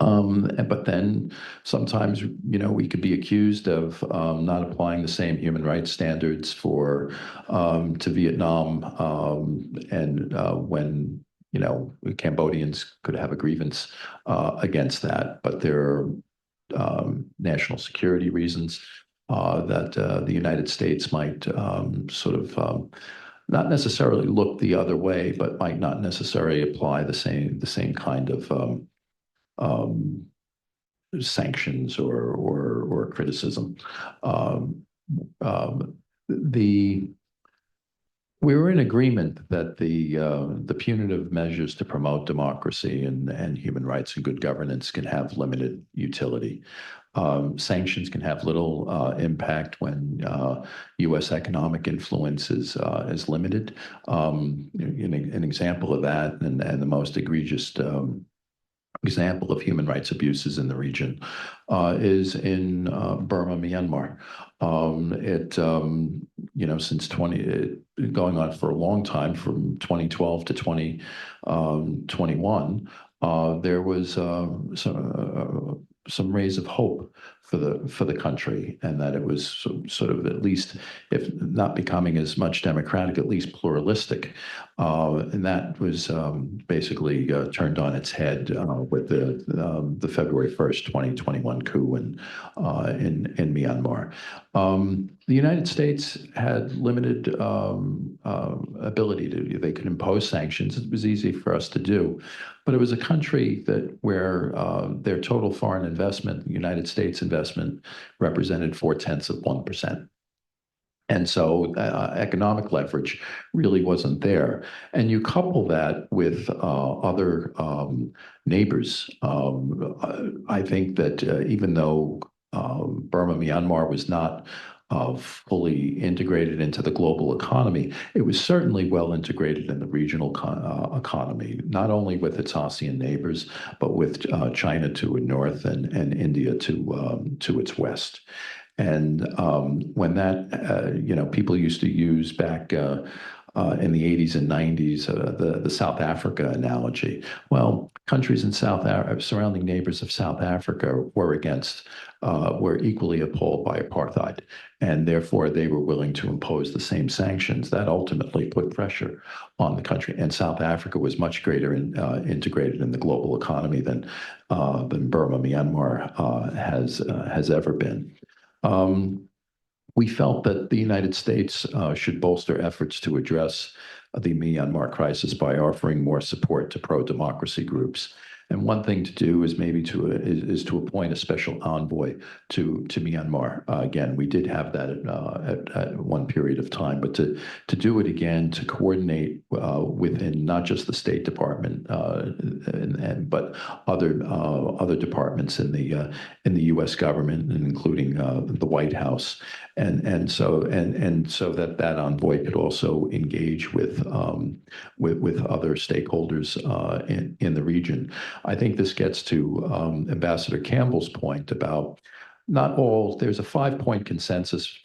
But then sometimes, we could be accused of not applying the same human rights standards to Vietnam, and when Cambodians could have a grievance against that, but there are national security reasons that the United States might not necessarily look the other way, but might not necessarily apply the same kind of sanctions or criticism. We were in agreement that the punitive measures to promote democracy and human rights and good governance can have limited utility. Sanctions can have little impact when U.S. economic influence is limited. An example of that, and the most egregious example of human rights abuses in the region is in Burma, Myanmar. Since going on for a long time, from 2012 to 2021, there was some rays of hope for the country, and that it was sort of, at least, if not becoming as much democratic, at least pluralistic. And that was basically turned on its head with the February 1st, 2021 coup in Myanmar. The United States had limited ability to. They could impose sanctions. It was easy for us to do, but it was a country where their total foreign investment, the United States investment, represented 0.4%. And so economic leverage really wasn't there. And you couple that with other neighbors. I think that even though Burma, Myanmar was not fully integrated into the global economy, it was certainly well integrated in the regional economy, not only with its ASEAN neighbors, but with China to its north and India to its west. And when that, people used to use back in the 80s and 90s, the South Africa analogy. Well, countries in surrounding neighbors of South Africa were equally appalled by apartheid, and therefore they were willing to impose the same sanctions. That ultimately put pressure on the country, and South Africa was much greater integrated in the global economy than Burma, Myanmar has ever been. we felt that the United States should bolster efforts to address the Myanmar crisis by offering more support to pro-democracy groups. And one thing to do is maybe is to appoint a special envoy to Myanmar. Again, we did have that at one period of time, but to do it again, to coordinate within not just the State Department but other departments in the U.S. government, and including the White House, and so that envoy could also engage with other stakeholders in the region. I think this gets to Ambassador Campbell's point about there's a 5-point consensus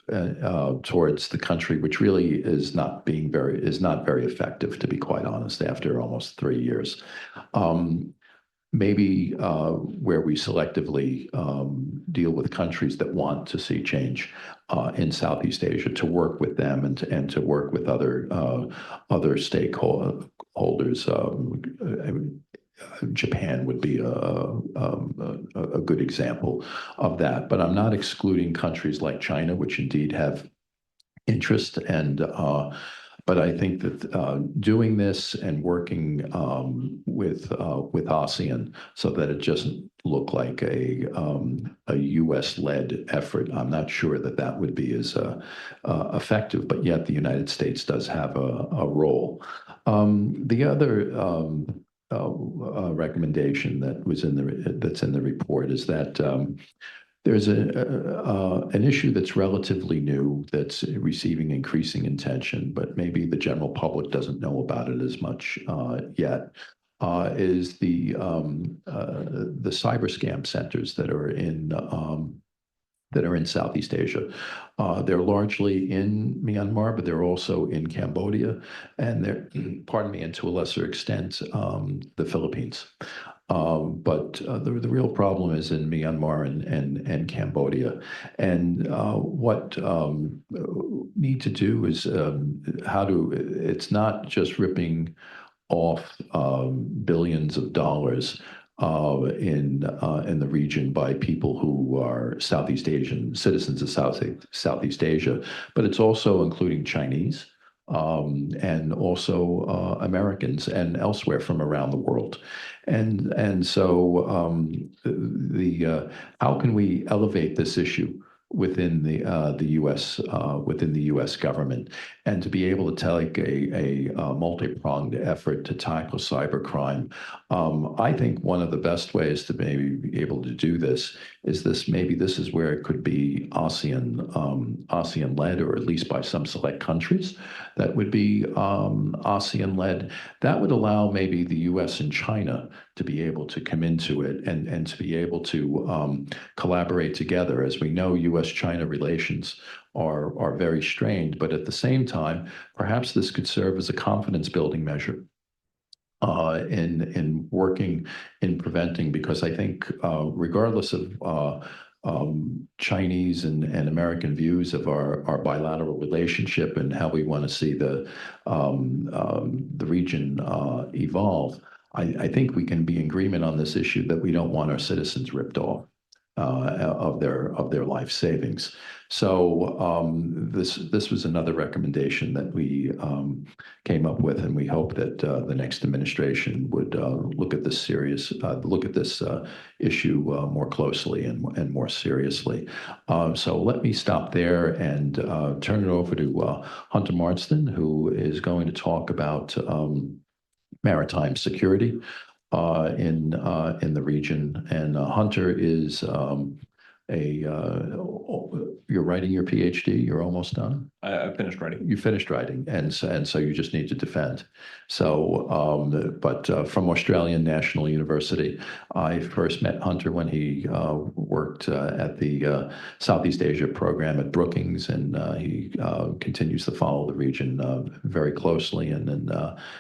towards the country, which really is not very effective, to be quite honest, after almost 3 years. Maybe where we selectively deal with countries that want to see change in Southeast Asia, to work with them and to work with other stakeholders. Japan would be a good example of that. But I'm not excluding countries like China, which indeed have interest. But I think that doing this and working with ASEAN so that it doesn't look like a U.S.-led effort, I'm not sure that would be as effective. But yet the United States does have a role. The other recommendation that's in the report is that there's an issue that's relatively new, that's receiving increasing attention, but maybe the general public doesn't know about it as much yet. Is the cyber scam centers that are in Southeast Asia. They're largely in Myanmar, but they're also in Cambodia, and they're, pardon me, and to a lesser extent, the Philippines. But the real problem is in Myanmar and Cambodia. And what need to do is it's not just ripping off billions of dollars in the region by people who are Southeast Asian citizens of Southeast Asia, but it's also including Chinese and also Americans and elsewhere from around the world. And so how can we elevate this issue within the U.S. government, and to be able to take a multi-pronged effort to tackle cybercrime? I think one of the best ways to maybe be able to do this is this is where it could be ASEAN led, or at least by some select countries that would be ASEAN led. That would allow maybe the U.S. and China to be able to come into it and to be able to collaborate together. As we know, U.S.-China relations are very strained, but at the same time, perhaps this could serve as a confidence building measure in working in preventing, because I think regardless of Chinese and American views of our bilateral relationship and how we want to see the region evolve, I think we can be in agreement on this issue that we don't want our citizens ripped off of their life savings. So this was another recommendation that we came up with, and we hope that the next administration would look at this issue more closely and more seriously. So let me stop there and turn it over to Hunter Marsden, who is going to talk about maritime security in the region. And Hunter is you're writing your PhD. You're almost done. I finished writing. You finished writing, and so you just need to defend. So, but from Australian National University, I first met Hunter when he worked at the Southeast Asia program at Brookings, and he continues to follow the region very closely, and then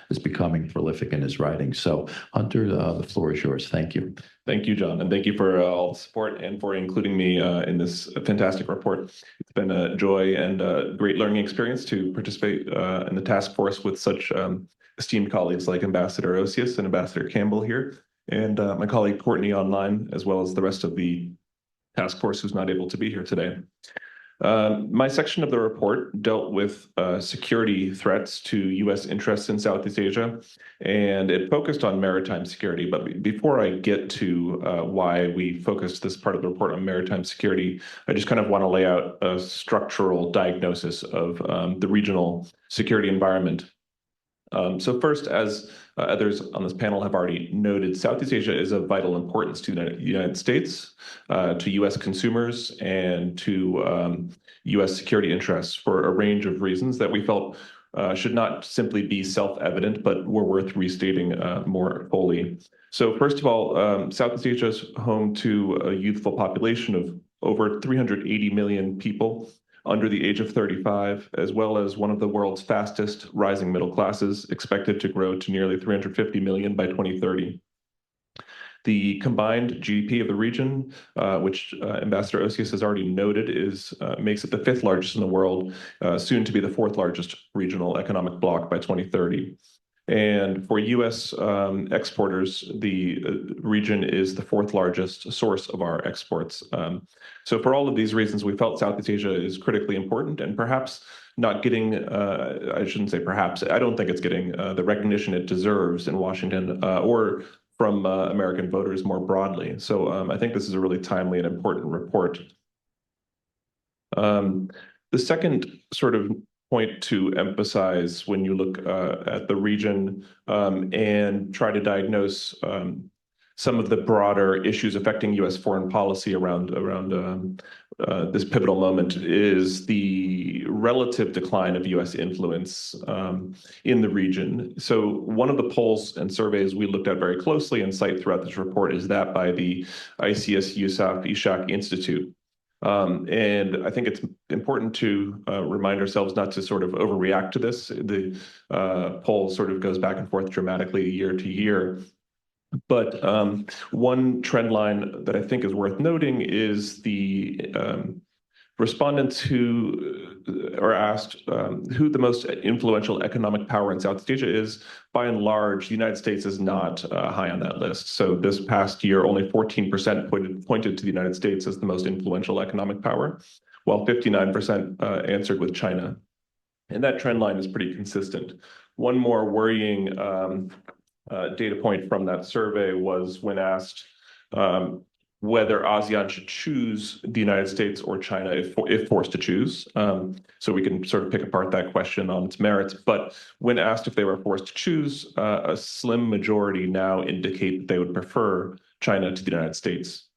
is becoming prolific in his writing. So, Hunter, the floor is yours. Thank you. Thank you, John, and thank you for all the support and for including me in this fantastic report. It's been a joy and a great learning experience to participate in the task force with such esteemed colleagues like Ambassador Osius and Ambassador Campbell here, and my colleague Courtney online, as well as the rest of the task force who's not able to be here today. My section of the report dealt with security threats to U.S. interests in Southeast Asia, and it focused on maritime security. But before I get to why we focused this part of the report on maritime security, I just kind of want to lay out a structural diagnosis of the regional security environment. So first, as others on this panel have already noted, Southeast Asia is of vital importance to the United States, to U.S. consumers, and to U.S. security interests for a range of reasons that we felt should not simply be self-evident, but were worth restating more fully. So first of all, Southeast Asia is home to a youthful population of over 380 million people under the age of 35, as well as one of the world's fastest rising middle classes, expected to grow to nearly 350 million by 2030. The combined GDP of the region, which Ambassador Osius has already noted, makes it the 5th largest in the world, soon to be the 4th largest regional economic bloc by 2030. And for U.S. exporters, the region is the 4th largest source of our exports. So for all of these reasons, we felt Southeast Asia is critically important and perhaps not getting, I shouldn't say perhaps, I don't think it's getting the recognition it deserves in Washington or from American voters more broadly. So I think this is a really timely and important report. The second sort of point to emphasize when you look at the region and try to diagnose some of the broader issues affecting U.S. foreign policy around this pivotal moment is the relative decline of U.S. influence in the region. So one of the polls and surveys we looked at very closely and cite throughout this report is that by the ICS USAF Ishaq Institute. And I think it's important to remind ourselves not to sort of overreact to this. The poll sort of goes back and forth dramatically year to year. But one trend line that I think is worth noting is the respondents who are asked who the most influential economic power in Southeast Asia is. By and large, the United States is not high on that list. So this past year, only 14% pointed to the United States as the most influential economic power, while 59% answered with China. And that trend line is pretty consistent. One more worrying data point from that survey was when asked whether ASEAN should choose the United States or China if forced to choose. So we can sort of pick apart that question on its merits. But when asked if they were forced to choose, a slim majority now indicate that they would prefer China to the United States.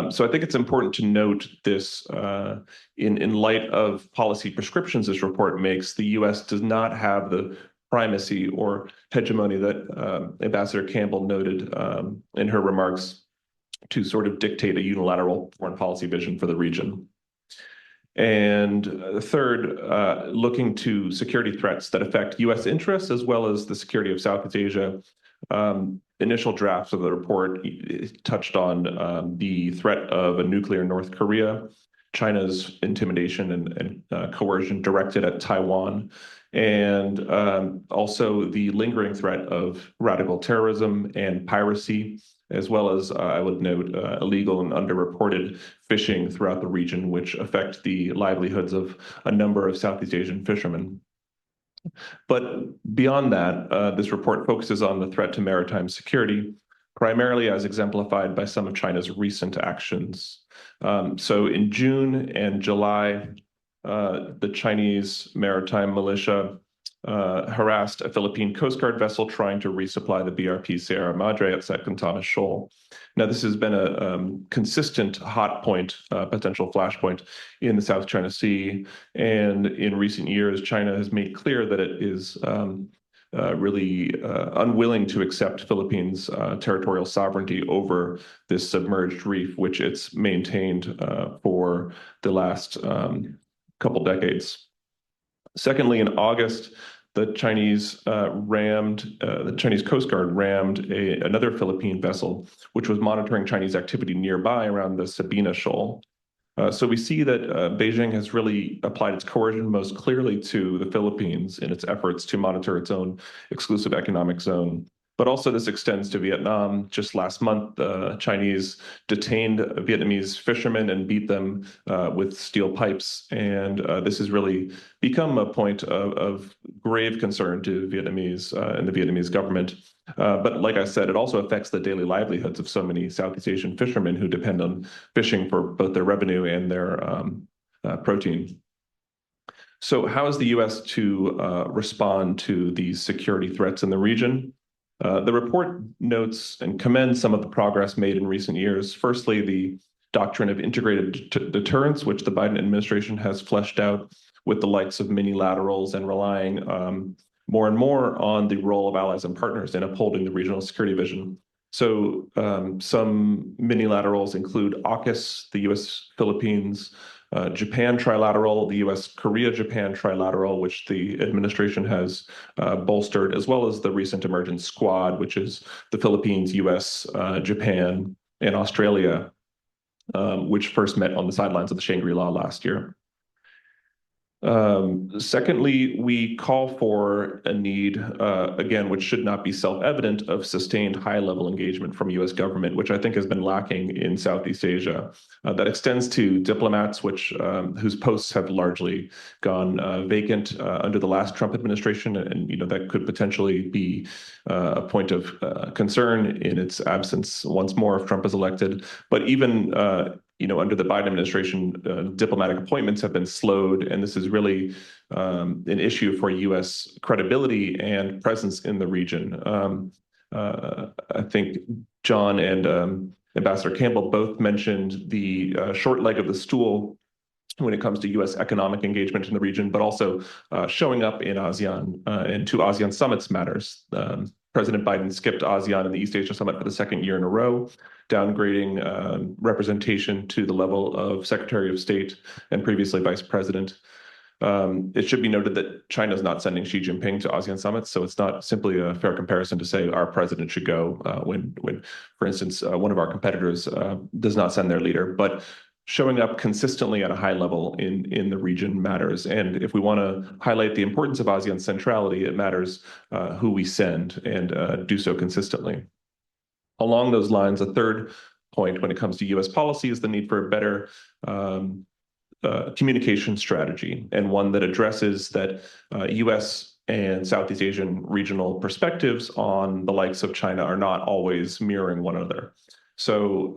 So I think it's important to note this in light of policy prescriptions this report makes. The U.S. does not have the primacy or hegemony that Ambassador Campbell noted in her remarks to sort of dictate a unilateral foreign policy vision for the region. And third, looking to security threats that affect U.S. interests as well as the security of Southeast Asia. Initial drafts of the report touched on the threat of a nuclear North Korea, China's intimidation and coercion directed at Taiwan, and also the lingering threat of radical terrorism and piracy, as well as, I would note, illegal and underreported fishing throughout the region, which affect the livelihoods of a number of Southeast Asian fishermen. But beyond that, this report focuses on the threat to maritime security, primarily as exemplified by some of China's recent actions. So in June and July, the Chinese maritime militia harassed a Philippine Coast Guard vessel trying to resupply the BRP Sierra Madre at Second Thomas Shoal. Now, this has been a consistent hot point, potential flashpoint in the South China Sea. And in recent years, China has made clear that it is really unwilling to accept Philippines' territorial sovereignty over this submerged reef, which it's maintained for the last couple decades. Secondly, in August, the Chinese Coast Guard rammed another Philippine vessel, which was monitoring Chinese activity nearby around the Sabina Shoal. So we see that Beijing has really applied its coercion most clearly to the Philippines in its efforts to monitor its own exclusive economic zone. But also this extends to Vietnam. Just last month, Chinese detained Vietnamese fishermen and beat them with steel pipes. And this has really become a point of grave concern to Vietnamese and the Vietnamese government. But like I said, it also affects the daily livelihoods of so many Southeast Asian fishermen who depend on fishing for both their revenue and their protein. So how is the U.S. to respond to these security threats in the region? The report notes and commends some of the progress made in recent years. Firstly, the doctrine of integrated deterrence, which the Biden administration has fleshed out with the likes of minilaterals and relying more and more on the role of allies and partners in upholding the regional security vision. So some minilaterals include AUKUS, the U.S. Philippines, Japan trilateral, the U.S. Korea-Japan trilateral, which the administration has bolstered, as well as the recent emergence Squad, which is the Philippines, U.S., Japan, and Australia, which first met on the sidelines of the Shangri-La last year. Secondly, we call for a need, again, which should not be self-evident, of sustained high-level engagement from U.S. government, which I think has been lacking in Southeast Asia. That extends to diplomats, whose posts have largely gone vacant under the last Trump administration, and that could potentially be a point of concern in its absence once more if Trump is elected. But even under the Biden administration, diplomatic appointments have been slowed, and this is really an issue for U.S. credibility and presence in the region. I think John and Ambassador Campbell both mentioned the short leg of the stool when it comes to U.S. economic engagement in the region, but also showing up in ASEAN and two ASEAN summits matters. President Biden skipped ASEAN and the East Asia Summit for the second year in a row, downgrading representation to the level of Secretary of State and previously Vice President. It should be noted that China is not sending Xi Jinping to ASEAN summits, so it's not simply a fair comparison to say our president should go when, for instance, one of our competitors does not send their leader. But showing up consistently at a high level in the region matters. And if we want to highlight the importance of ASEAN centrality, it matters who we send and do so consistently. Along those lines, a third point when it comes to U.S. policy is the need for a better communication strategy, and one that addresses that U.S. and Southeast Asian regional perspectives on the likes of China are not always mirroring one another. So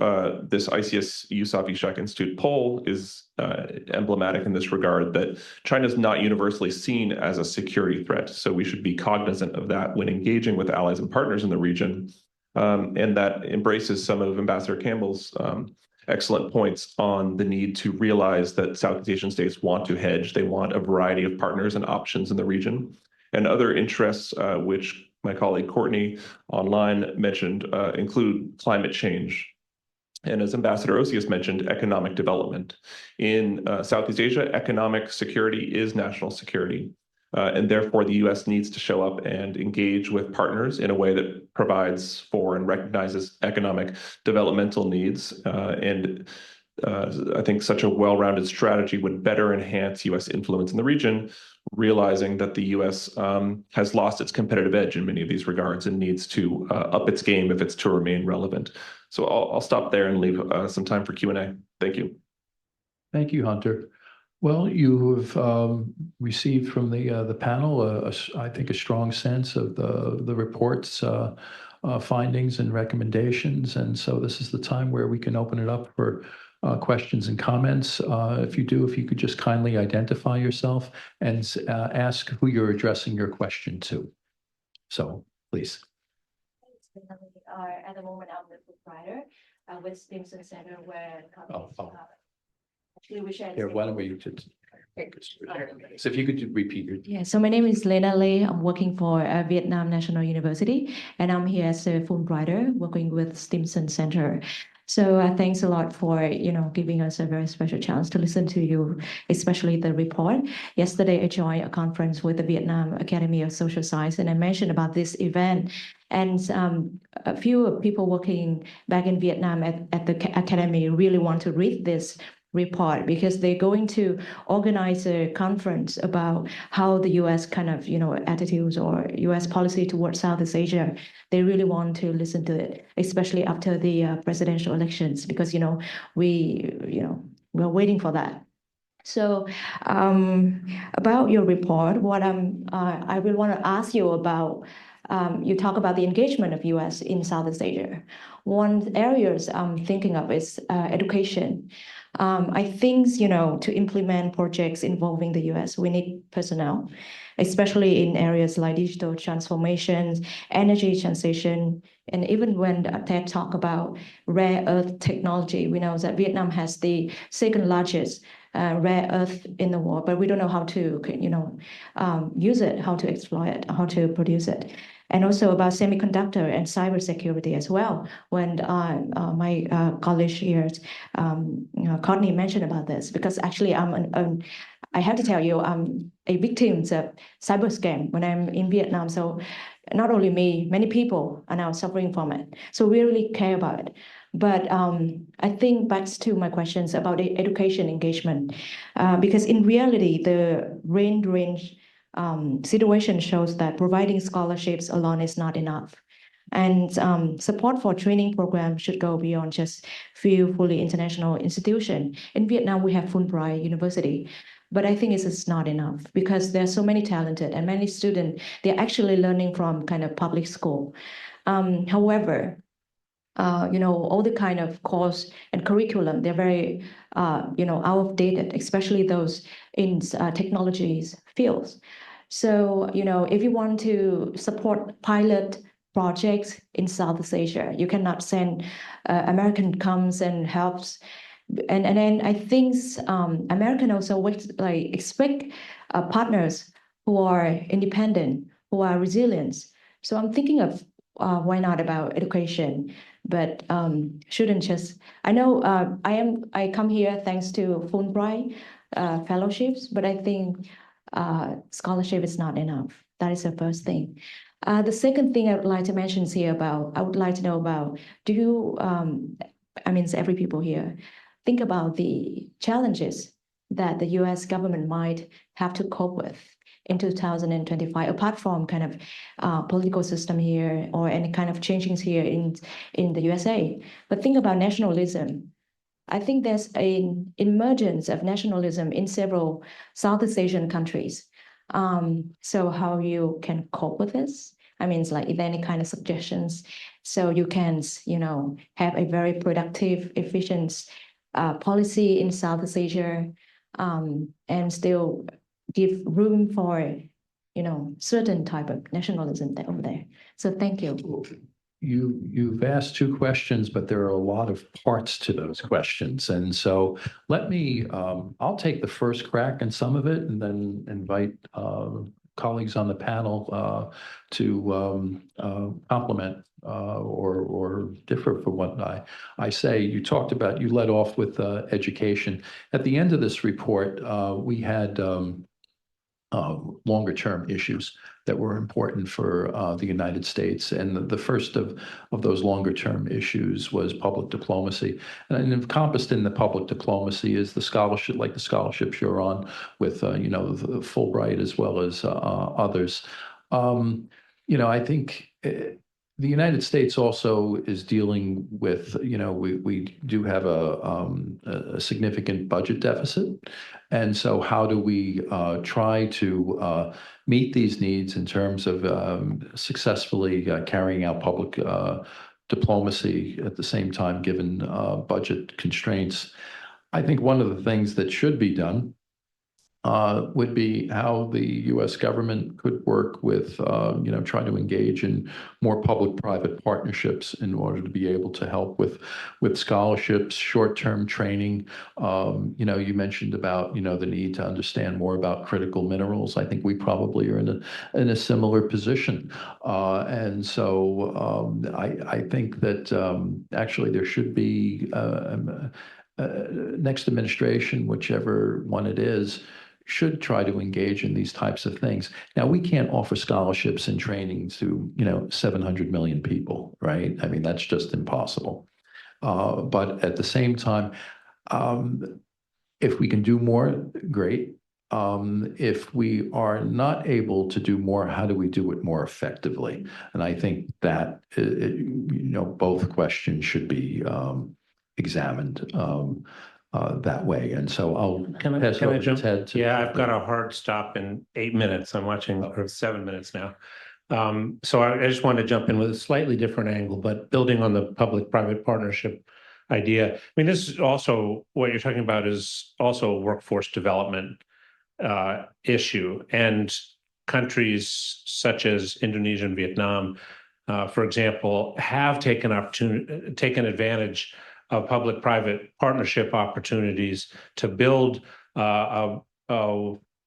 this ICS USAF Ishak Institute poll is emblematic in this regard, that China is not universally seen as a security threat. So we should be cognizant of that when engaging with allies and partners in the region. And that embraces some of Ambassador Campbell's excellent points on the need to realize that Southeast Asian states want to hedge. They want a variety of partners and options in the region. And other interests, which my colleague Courtney online mentioned, include climate change. And as Ambassador Osius mentioned, economic development. In Southeast Asia, economic security is national security. And therefore, the U.S. needs to show up and engage with partners in a way that provides for and recognizes economic developmental needs. I think such a well-rounded strategy would better enhance U.S. influence in the region, realizing that the U.S. Has lost its competitive edge in many of these regards and needs to up its game if it's to remain relevant. So I'll stop there and leave some time for Q&A. Thank you. Thank you, Hunter. Well, you have received from the panel, I think, a strong sense of the report's findings and recommendations. And so this is the time where we can open it up for questions and comments. If you could just kindly identify yourself and ask who you're addressing your question to. So, please. At the moment, I'm the proprietor with Stimson Center, where actually we share. Here, why don't we just... So if you could repeat your... Yeah, so my name is Lena Lê. I'm working for Vietnam National University, and I'm here as a Fulbrighter working with Stimson Center. So thanks a lot for, giving us a very special chance to listen to you, especially the report. Yesterday, I joined a conference with the Vietnam Academy of Social Science, and I mentioned about this event. And a few people working back in Vietnam at the academy really want to read this report because they're going to organize a conference about how the U.S. kind of, attitudes or U.S. policy towards Southeast Asia. They really want to listen to it, especially after the presidential elections, because, we're waiting for that. So about your report, what I will want to ask you about, you talk about the engagement of U.S. in Southeast Asia. One areas I'm thinking of is education. I think, to implement projects involving the U.S., we need personnel, especially in areas like digital transformations, energy transition, and even when TED talk about rare earth technology, we know that Vietnam has the second largest rare earth in the world, but we don't know how to, use it, how to exploit it, how to produce it. And also about semiconductor and cybersecurity as well. When my college here, Courtney mentioned about this, because actually I have to tell you, I'm a victim of cyber scam when I'm in Vietnam. So not only me, many people are now suffering from it. So we really care about it. But I think back to my questions about education engagement, because in reality, the range situation shows that providing scholarships alone is not enough. And support for training programs should go beyond just few fully international institutions. In Vietnam, we have Fulbright University, but I think it's not enough because there are so many talented and many students, they're actually learning from kind of public school. However, all the kind of course and curriculum, they're very, outdated, especially those in technologies fields. So, if you want to support pilot projects in Southeast Asia, you cannot send American comes and helps. And then I think American also expect partners who are independent, who are resilient. So I'm thinking of why not about education, but shouldn't just. I know I come here thanks to Fulbright fellowships, but I think scholarship is not enough. That is the first thing. The second thing I would like to mention here I would like to know about, do you, every people here, think about the challenges that the US government might have to cope with in 2025, apart from kind of political system here or any kind of changes here in the USA. But think about nationalism. I think there's an emergence of nationalism in several Southeast Asian countries. So how you can cope with this? Is there any kind of suggestions so you can, have a very productive, efficient policy in Southeast Asia, and still give room for, certain type of nationalism over there. So thank you. You've asked two questions, but there are a lot of parts to those questions. And so let me, I'll take the first crack in some of it and then invite colleagues on the panel to complement or differ from what I say. You led off with education. At the end of this report, we had longer term issues that were important for the United States. And the first of those longer term issues was public diplomacy. And encompassed in the public diplomacy is the scholarship, like the scholarships you're on with, the Fulbright as well as others. I think the United States also is dealing with, we do have a significant budget deficit. And so how do we try to meet these needs in terms of successfully carrying out public diplomacy at the same time, given budget constraints? I think one of the things that should be done would be how the U.S. government could work with, try to engage in more public-private partnerships in order to be able to help with scholarships, short-term training. You mentioned about, the need to understand more about critical minerals. I think we probably are in a similar position. And so I think that actually there should be next administration, whichever one it is, should try to engage in these types of things. Now, we can't offer scholarships and training to, 700 million people, right? That's just impossible. But at the same time, If we can do more, great. If we are not able to do more, how do we do it more effectively? And I think that, both questions should be examined that way. And so I'll Can I pass it over to jump? Ted. Yeah, I've got a hard stop in 8 minutes. I'm watching, or 7 minutes now. So I just want to jump in with a slightly different angle, but building on the public-private partnership idea. I mean, this is also what you're talking about is also a workforce development issue, and countries such as Indonesia and Vietnam, for example, have taken advantage of public-private partnership opportunities to build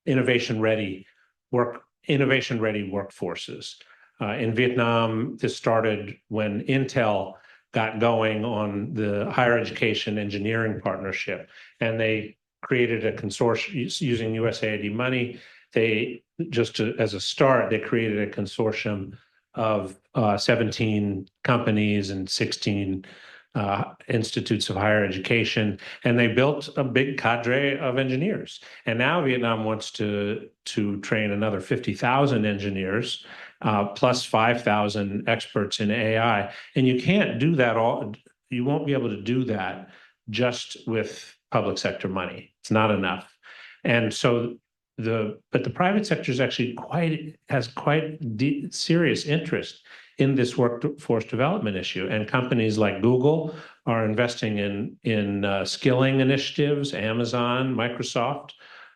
innovation-ready workforces. In Vietnam, this started when Intel got going on the higher education engineering partnership, and they created a consortium using USAID money. As a start, they created a consortium of 17 companies and 16 institutes of higher education, and they built a big cadre of engineers. And now Vietnam wants to train another 50,000 engineers, plus 5,000 experts in AI. And you can't do that all. You won't be able to do that just with public sector money. It's not enough. And so but the private sector is actually has quite serious interest in this workforce development issue. And companies like Google are investing in skilling initiatives, Amazon, Microsoft,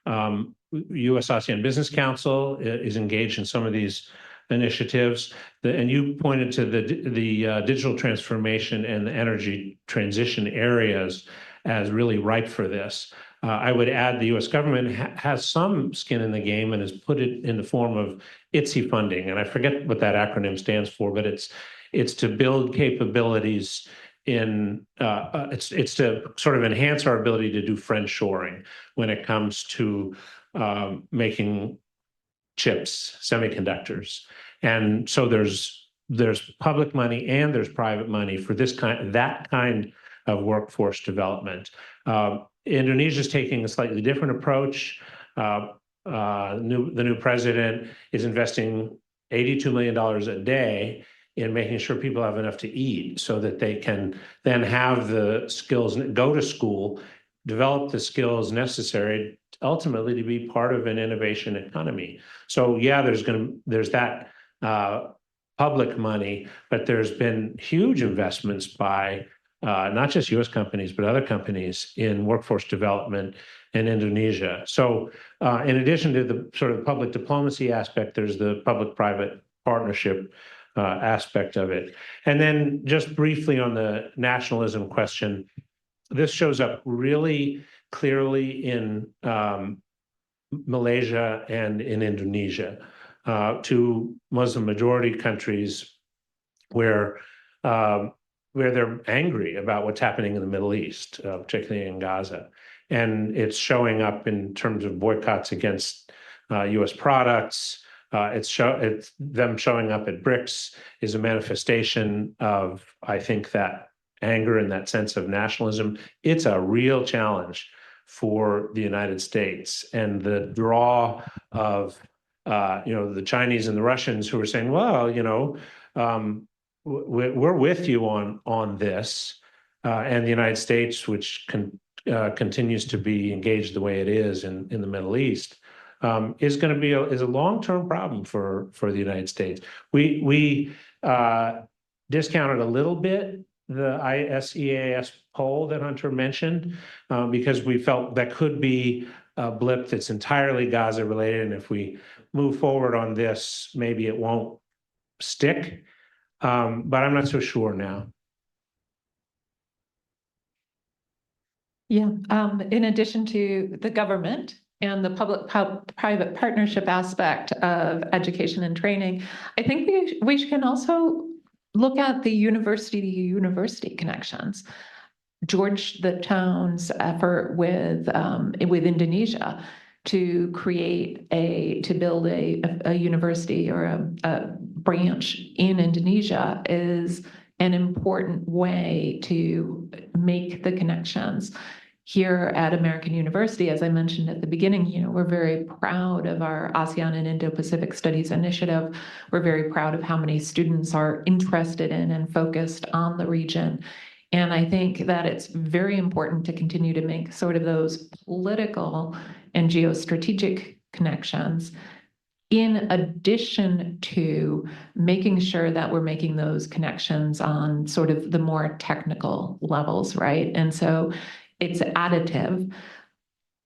US ASEAN Business Council is engaged in some of these initiatives. And you pointed to the digital transformation and the energy transition areas as really ripe for this. I would add the U.S. government has some skin in the game and has put it in the form of ITSE funding. And I forget what that acronym stands for, but it's to build capabilities it's to sort of enhance our ability to do friendshoring when it comes to making chips, semiconductors. And so there's public money and there's private money for that kind of workforce development. Indonesia is taking a slightly different approach. The new president is investing $82 million a day in making sure people have enough to eat so that they can then have the skills, go to school, develop the skills necessary ultimately to be part of an innovation economy. So yeah, there's that public money, but there's been huge investments by not just U.S. companies, but other companies in workforce development in Indonesia. So in addition to the sort of public diplomacy aspect, there's the public-private partnership aspect of it. And then just briefly on the nationalism question, this shows up really clearly in Malaysia and in Indonesia, two Muslim majority countries where they're angry about what's happening in the Middle East, particularly in Gaza. And it's showing up in terms of boycotts against U.S. products. It's them showing up at BRICS is a manifestation of, I think, that anger and that sense of nationalism. It's a real challenge for the United States. And the draw of, the Chinese and the Russians who are saying, well, we're with you on this, and the United States, which continues to be engaged the way it is in the Middle East, is going to be a long-term problem for the United States. We discounted a little bit the ISEAS poll that Hunter mentioned because we felt that could be a blip that's entirely Gaza related, and if we move forward on this, maybe it won't stick. But I'm not so sure now. Yeah, in addition to the government and the public-private partnership aspect of education and training, I think we can also look at the university-to-university connections. Georgetown's effort with Indonesia to build a university or a branch in Indonesia is an important way to make the connections. here at American University, as I mentioned at the beginning, we're very proud of our ASEAN and Indo-Pacific Studies Initiative. We're very proud of how many students are interested in and focused on the region. And I think that it's very important to continue to make sort of those political and geostrategic connections, in addition to making sure that we're making those connections on sort of the more technical levels, right? And so it's additive.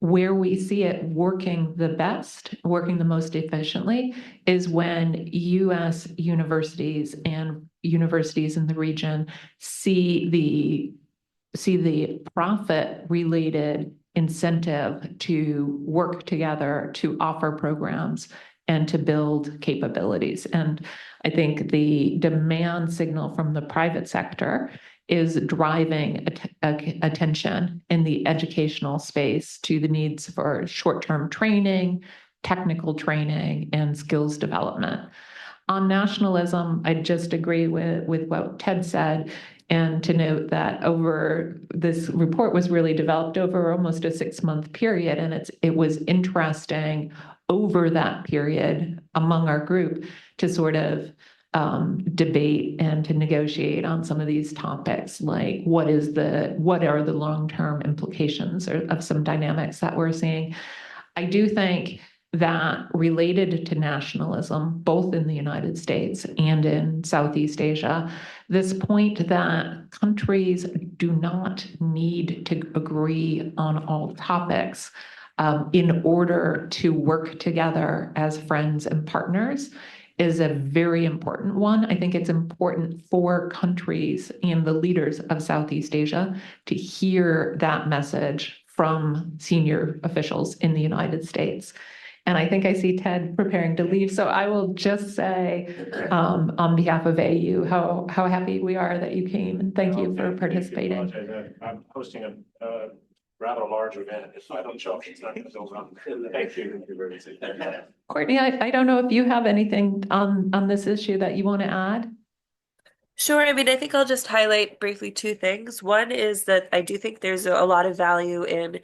Where we see it working the best, working the most efficiently, is when U.S. universities and universities in the region see the profit-related incentive to work together to offer programs and to build capabilities. And I think the demand signal from the private sector is driving attention in the educational space to the needs for short-term training, technical training, and skills development. On nationalism, I just agree with what Ted said, and to note that this report was really developed over almost a 6-month period, and it was interesting over that period among our group to sort of debate and to negotiate on some of these topics, like what are the long-term implications of some dynamics that we're seeing. I do think that related to nationalism, both in the United States and in Southeast Asia, this point that countries do not need to agree on all topics in order to work together as friends and partners is a very important one. I think it's important for countries and the leaders of Southeast Asia to hear that message from senior officials in the United States. And I think I see Ted preparing to leave. So I will just say on behalf of AU, how happy we are that you came, and thank you for participating. I'm hosting a rather large event. If I don't show up, it's not going to go well. Thank you. Courtney, I don't know if you have anything on this issue that you want to add. Sure. I mean, I think I'll just highlight briefly 2 things. One is that I do think there's a lot of value in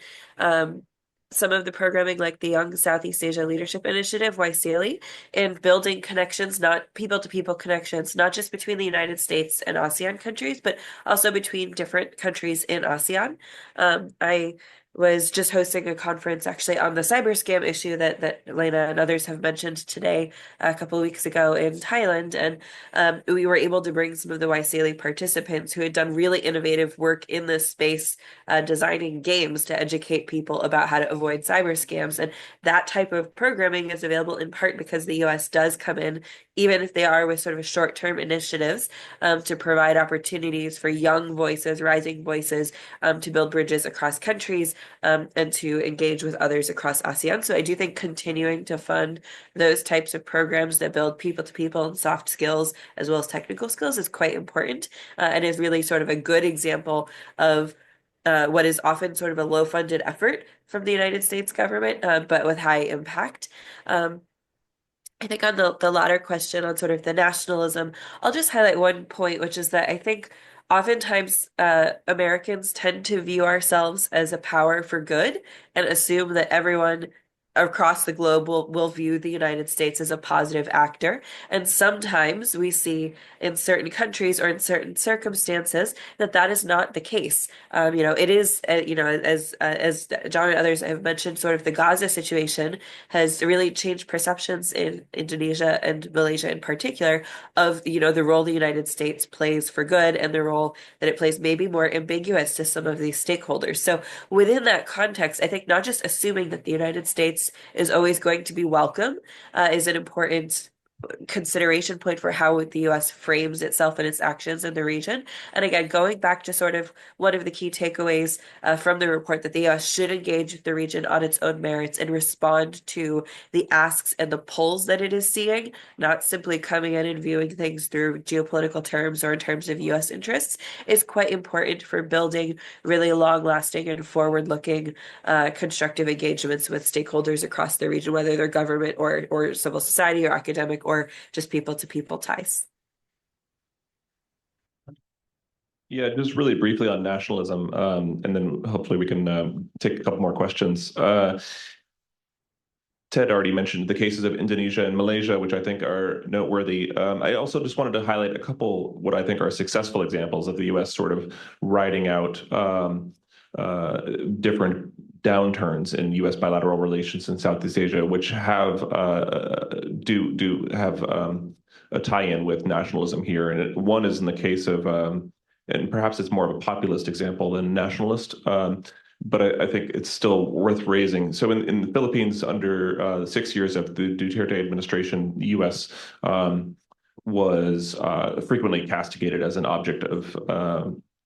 some of the programming, like the Young Southeast Asia Leadership Initiative, YSEALI, in building connections, not people-to-people connections, not just between the United States and ASEAN countries, but also between different countries in ASEAN. I was just hosting a conference actually on the cyber scam issue that Elena and others have mentioned today, a couple of weeks ago in Thailand. And we were able to bring some of the YSEALI participants who had done really innovative work in this space, designing games to educate people about how to avoid cyber scams. And that type of programming is available in part because the US does come in, even if they are with sort of short-term initiatives, to provide opportunities for young voices, rising voices, to build bridges across countries, and to engage with others across ASEAN. So I do think continuing to fund those types of programs that build people-to-people and soft skills as well as technical skills is quite important, and is really sort of a good example of what is often sort of a low-funded effort from the United States government, but with high impact. I think on the latter question on sort of the nationalism, I'll just highlight one point, which is that I think oftentimes Americans tend to view ourselves as a power for good and assume that everyone across the globe will view the United States as a positive actor. And sometimes we see in certain countries or in certain circumstances that is not the case. It is, as John and others have mentioned, sort of the Gaza situation has really changed perceptions in Indonesia and Malaysia in particular of, the role the United States plays for good and the role that it plays maybe more ambiguous to some of these stakeholders. So within that context, I think not just assuming that the United States is always going to be welcome is an important consideration point for how the U.S. frames itself and its actions in the region. And again, going back to sort of one of the key takeaways from the report, that the U.S. should engage the region on its own merits and respond to the asks and the pulls that it is seeing, not simply coming in and viewing things through geopolitical terms or in terms of U.S. interests, is quite important for building really long-lasting and forward-looking constructive engagements with stakeholders across the region, whether they're government or civil society or academic or just people-to-people ties. Yeah, just really briefly on nationalism, and then hopefully we can take a couple more questions. Ted already mentioned the cases of Indonesia and Malaysia, which I think are noteworthy. I also just wanted to highlight a couple what I think are successful examples of the U.S. sort of riding out different downturns in U.S. bilateral relations in Southeast Asia, which have do have a tie-in with nationalism here. And one is in the case of, and perhaps it's more of a populist example than nationalist. But I think it's still worth raising. So in the Philippines, under the 6 years of the Duterte administration, the U.S. Was frequently castigated as an object of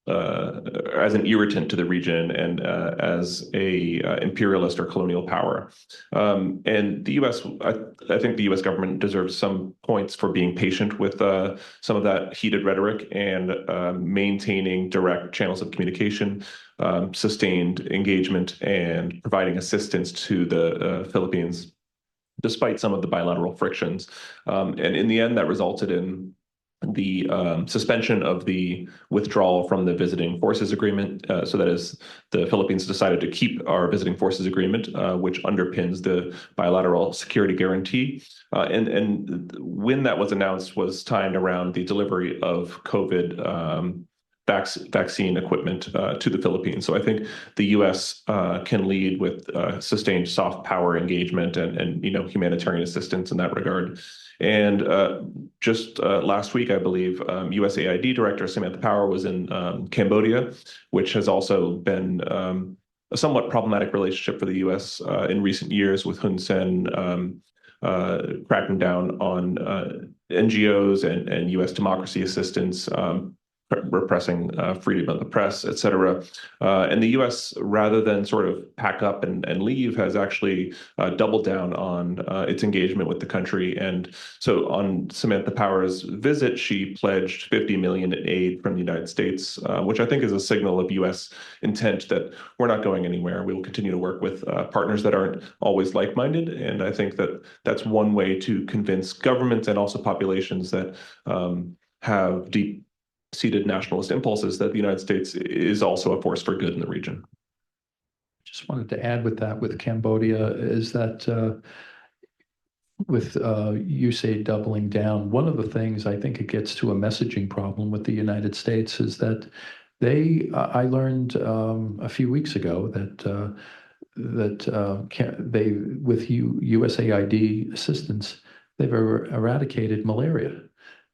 as an irritant to the region and as a imperialist or colonial power. And the U.S., I think the U.S. government deserves some points for being patient with some of that heated rhetoric and maintaining direct channels of communication, sustained engagement, and providing assistance to the Philippines, despite some of the bilateral frictions. And in the end, that resulted in the suspension of the withdrawal from the visiting forces agreement. So that is, the Philippines decided to keep our visiting forces agreement, which underpins the bilateral security guarantee. And when that was announced was timed around the delivery of COVID vaccine equipment to the Philippines. So I think the U.S. Can lead with sustained soft power engagement and humanitarian assistance in that regard. And just last week, I believe, USAID Director Samantha Power was in Cambodia, which has also been a somewhat problematic relationship for the U.S. In recent years, with Hun Sen cracking down on NGOs and U.S. democracy assistance, repressing freedom of the press, et cetera. And the U.S., rather than sort of pack up and leave, has actually doubled down on its engagement with the country. And so on Samantha Power's visit, she pledged $50 million in aid from the United States, which I think is a signal of U.S. intent that we're not going anywhere. We will continue to work with partners that aren't always like-minded. And I think that that's one way to convince governments and also populations that have deep-seated nationalist impulses that the United States is also a force for good in the region. Just wanted to add with Cambodia is that with USAID doubling down, one of the things I think it gets to a messaging problem with the United States is that I learned a few weeks ago that they, with USAID assistance, they've eradicated malaria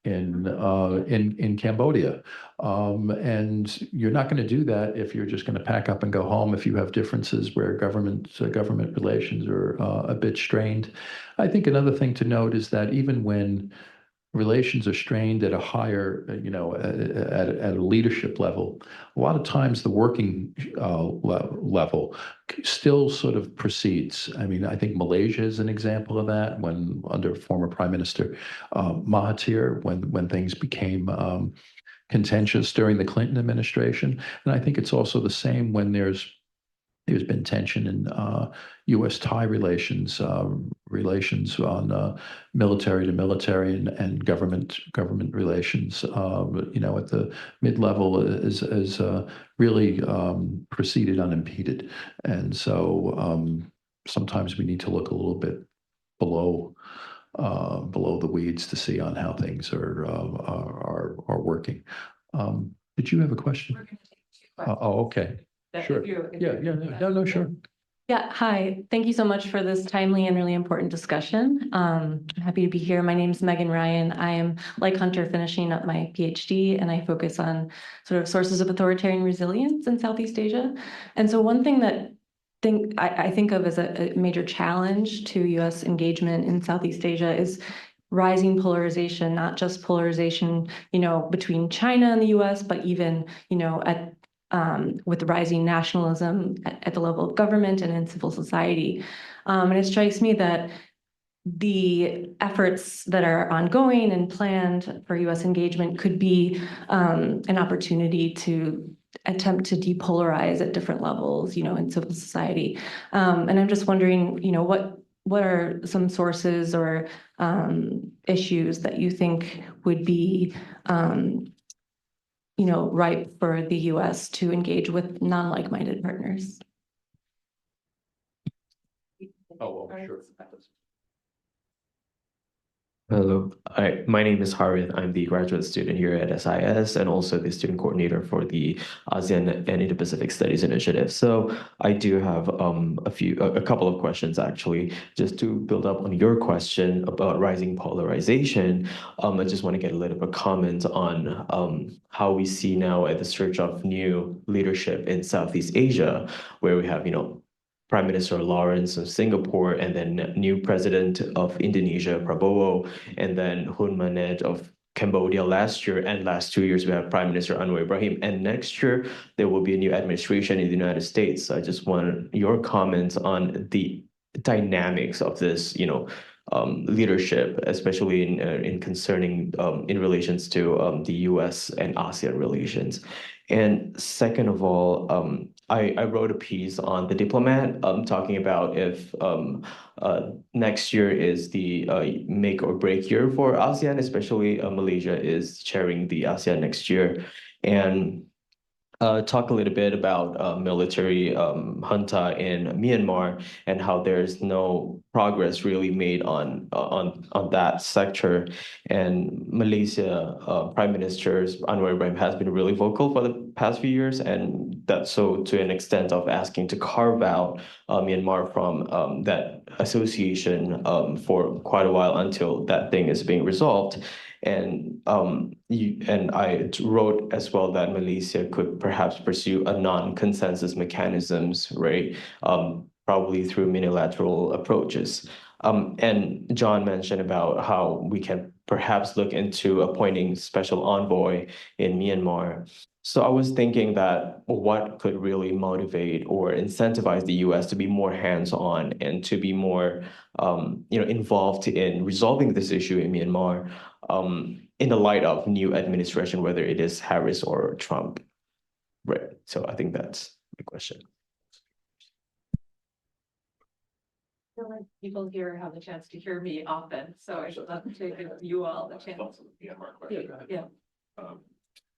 in Cambodia. And you're not going to do that if you're just going to pack up and go home, if you have differences where government relations are a bit strained. I think another thing to note is that even when relations are strained at a higher, at a leadership level, a lot of times the working level still sort of proceeds. I mean, I think Malaysia is an example of that, when under former Prime Minister Mahathir, when things became contentious during the Clinton administration. And I think it's also the same when there's been tension in U.S.-Thai relations on military to military and government relations. At the mid-level is really proceeded unimpeded, and so sometimes we need to look a little bit below the weeds to see on how things are working. Did you have a question? We're going to take 2 questions. Oh, okay. Sure. Yeah. No, sure. Yeah, hi. Thank you so much for this timely and really important discussion. I'm happy to be here. My name is Megan Ryan. I am, like Hunter, finishing up my PhD, and I focus on sort of sources of authoritarian resilience in Southeast Asia. And so one thing that I think of as a major challenge to U.S. engagement in Southeast Asia is rising polarization, not just polarization, between China and the U.S., but even, with rising nationalism at the level of government and in civil society. And it strikes me that the efforts that are ongoing and planned for U.S. engagement could be an opportunity to attempt to depolarize at different levels, in civil society. And I'm just wondering, what are some sources or issues that you think would be ripe for the US to engage with non-like-minded partners. Oh, sure. Hello, my name is Harith. I'm the graduate student here at SIS and also the student coordinator for the ASEAN and Indo-Pacific Studies Initiative. So I do have a couple of questions actually, just to build up on your question about rising polarization. I just want to get a little bit of comment on how we see now at the search of new leadership in Southeast Asia, where we have, Prime Minister Lawrence of Singapore, and then new president of Indonesia, Prabowo, and then Hun Manet of Cambodia last year, and last 2 years we have Prime Minister Anwar Ibrahim, and next year there will be a new administration in the United States. So I just want your comments on the dynamics of this, leadership, especially in concerning in relations to the U.S. and ASEAN relations. And second of all, I wrote a piece on The Diplomat, talking about if next year is the make or break year for ASEAN, especially Malaysia is chairing the ASEAN next year. And talk a little bit about military junta in Myanmar and how there's no progress really made on that sector. And Malaysia Prime Minister Anwar Ibrahim has been really vocal for the past few years, and that's so to an extent of asking to carve out Myanmar from that association for quite a while until that thing is being resolved. And I wrote as well that Malaysia could perhaps pursue a non-consensus mechanisms, right? Probably through unilateral approaches. And John mentioned about how we can perhaps look into appointing special envoy in Myanmar. So I was thinking that what could really motivate or incentivize the U.S. to be more hands-on and to be more, involved in resolving this issue in Myanmar, in the light of new administration, whether it is Harris or Trump, right? So I think that's the question. I feel like people here have the chance to hear me often, so I should love to give you all the chance. Yeah.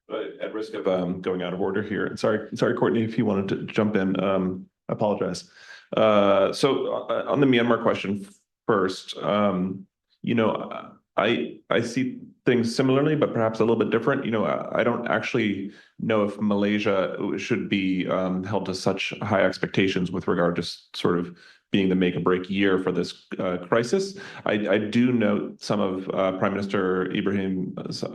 But at risk of going out of order here, and sorry, Courtney, if you wanted to jump in, I apologize. So on the Myanmar question first, I see things similarly, but perhaps a little bit different. I don't actually know if Malaysia should be held to such high expectations with regard to sort of being the make or break year for this crisis. I do note some of Prime Minister Ibrahim's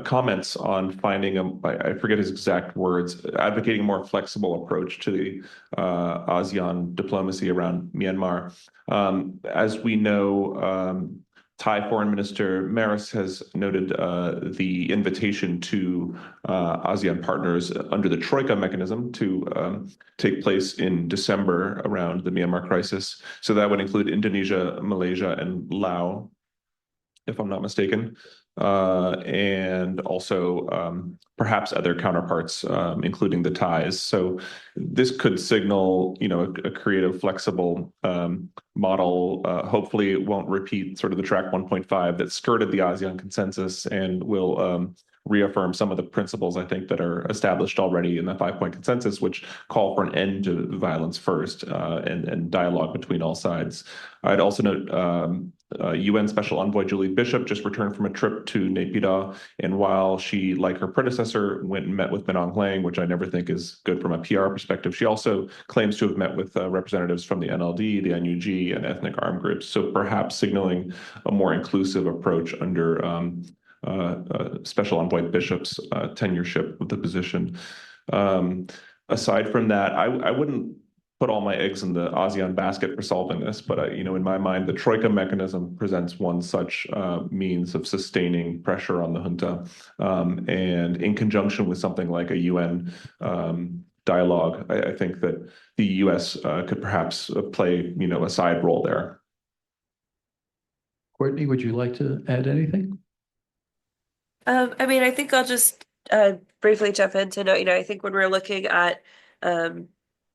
comments on finding I forget his exact words, advocating a more flexible approach to the ASEAN diplomacy around Myanmar. As we know, Thai Foreign Minister Maris has noted the invitation to ASEAN partners under the Troika mechanism to take place in December around the Myanmar crisis. So that would include Indonesia, Malaysia, and Laos, if I'm not mistaken. And also perhaps other counterparts, including the Thais. So this could signal, a creative, flexible model. Hopefully, it won't repeat sort of the track 1.5 that skirted the ASEAN consensus and will reaffirm some of the principles I think that are established already in the 5-point consensus, which call for an end to violence first and dialogue between all sides. I'd also note UN Special Envoy Julie Bishop just returned from a trip to Naypyidaw, and while she, like her predecessor, went and met with Min Aung Hlaing, which I never think is good from a PR perspective, she also claims to have met with representatives from the NLD, the NUG, and ethnic armed groups. So perhaps signaling a more inclusive approach under Special Envoy Bishop's tenureship of the position. Aside from that, I wouldn't put all my eggs in the ASEAN basket for solving this, but in my mind, the Troika mechanism presents one such means of sustaining pressure on the junta, and in conjunction with something like a UN dialogue, I think that the U.S. Could perhaps play a side role there. Courtney, would you like to add anything? I think I'll just briefly jump in to note, I think when we're looking at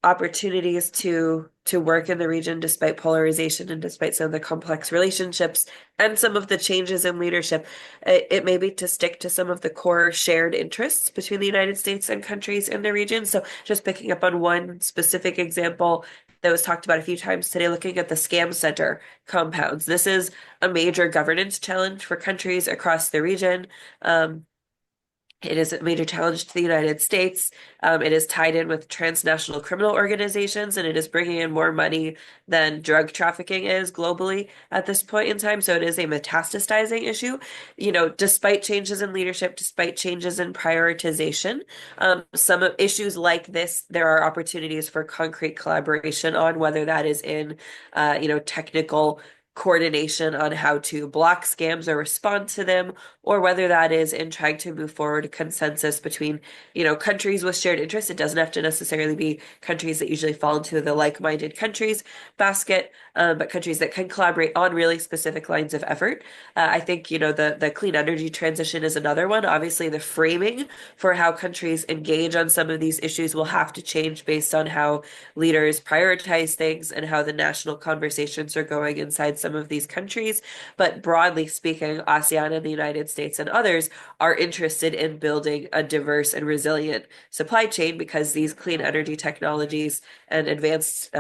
opportunities to work in the region despite polarization and despite some of the complex relationships and some of the changes in leadership. It may be to stick to some of the core shared interests between the United States and countries in the region. So just picking up on one specific example that was talked about a few times today, looking at the scam center compounds. This is a major governance challenge for countries across the region. It is a major challenge to the United States. It is tied in with transnational criminal organizations, and it is bringing in more money than drug trafficking is globally at this point in time. So it is a metastasizing issue. You know, despite changes in leadership, despite changes in prioritization, some issues like this, there are opportunities for concrete collaboration on, whether that is in, technical coordination on how to block scams or respond to them, or whether that is in trying to move forward consensus between, countries with shared interests. It doesn't have to necessarily be countries that usually fall into the like-minded countries basket, but countries that can collaborate on really specific lines of effort. I think, the clean energy transition is another one. Obviously, the framing for how countries engage on some of these issues will have to change based on how leaders prioritize things and how the national conversations are going inside some of these countries. But broadly speaking, ASEAN and the United States and others are interested in building a diverse and resilient supply chain because these clean energy technologies and advanced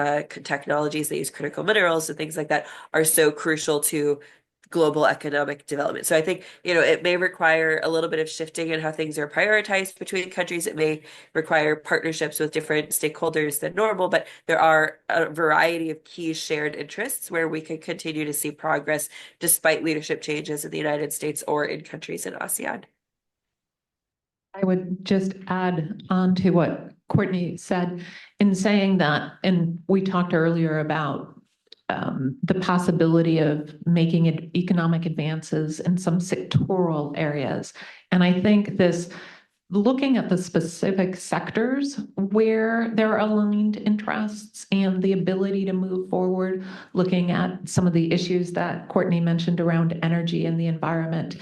technologies that use critical minerals and things like that are so crucial to global economic development. So I think, it may require a little bit of shifting in how things are prioritized between countries. It may require partnerships with different stakeholders than normal, but there are a variety of key shared interests where we can continue to see progress despite leadership changes in the United States or in countries in ASEAN. I would just add on to what Courtney said in saying that, and we talked earlier about the possibility of making economic advances in some sectoral areas. And I think looking at the specific sectors where there are aligned interests and the ability to move forward, looking at some of the issues that Courtney mentioned around energy and the environment,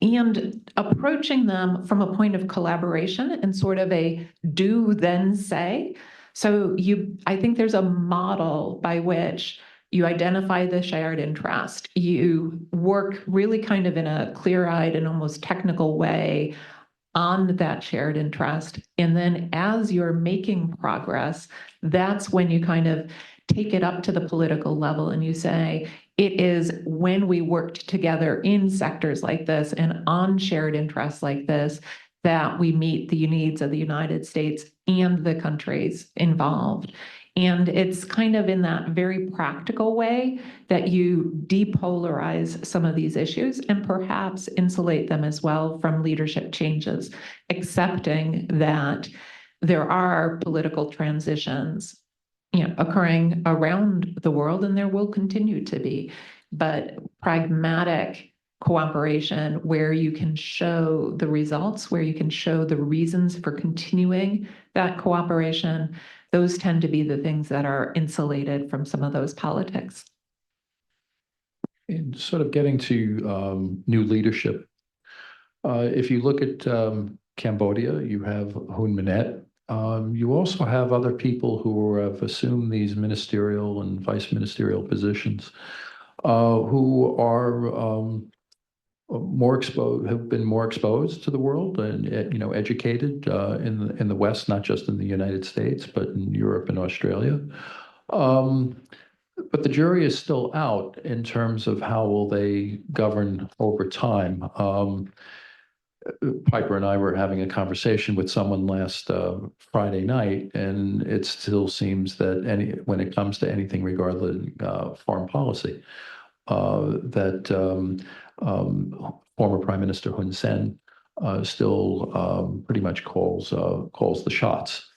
and approaching them from a point of collaboration and sort of a do then say. So I think there's a model by which you identify the shared interest. You work really kind of in a clear-eyed and almost technical way on that shared interest. And then as you're making progress, that's when you kind of take it up to the political level and you say, it is when we worked together in sectors like this and on shared interests like this that we meet the needs of the United States and the countries involved. And it's kind of in that very practical way that you depolarize some of these issues and perhaps insulate them as well from leadership changes, accepting that there are political transitions occurring around the world, and there will continue to be, but pragmatic cooperation where you can show the results, where you can show the reasons for continuing that cooperation, those tend to be the things that are insulated from some of those politics. And sort of getting to new leadership, if you look at Cambodia, you have Hun Manet. You also have other people who have assumed these ministerial and vice ministerial positions, who are more exposed, have been more exposed to the world and educated in the West, not just in the United States, but in Europe and Australia. But the jury is still out in terms of how will they govern over time. Piper and I were having a conversation with someone last Friday night, and it still seems that when it comes to anything regarding foreign policy, that former Prime Minister Hun Sen still pretty much calls the shots.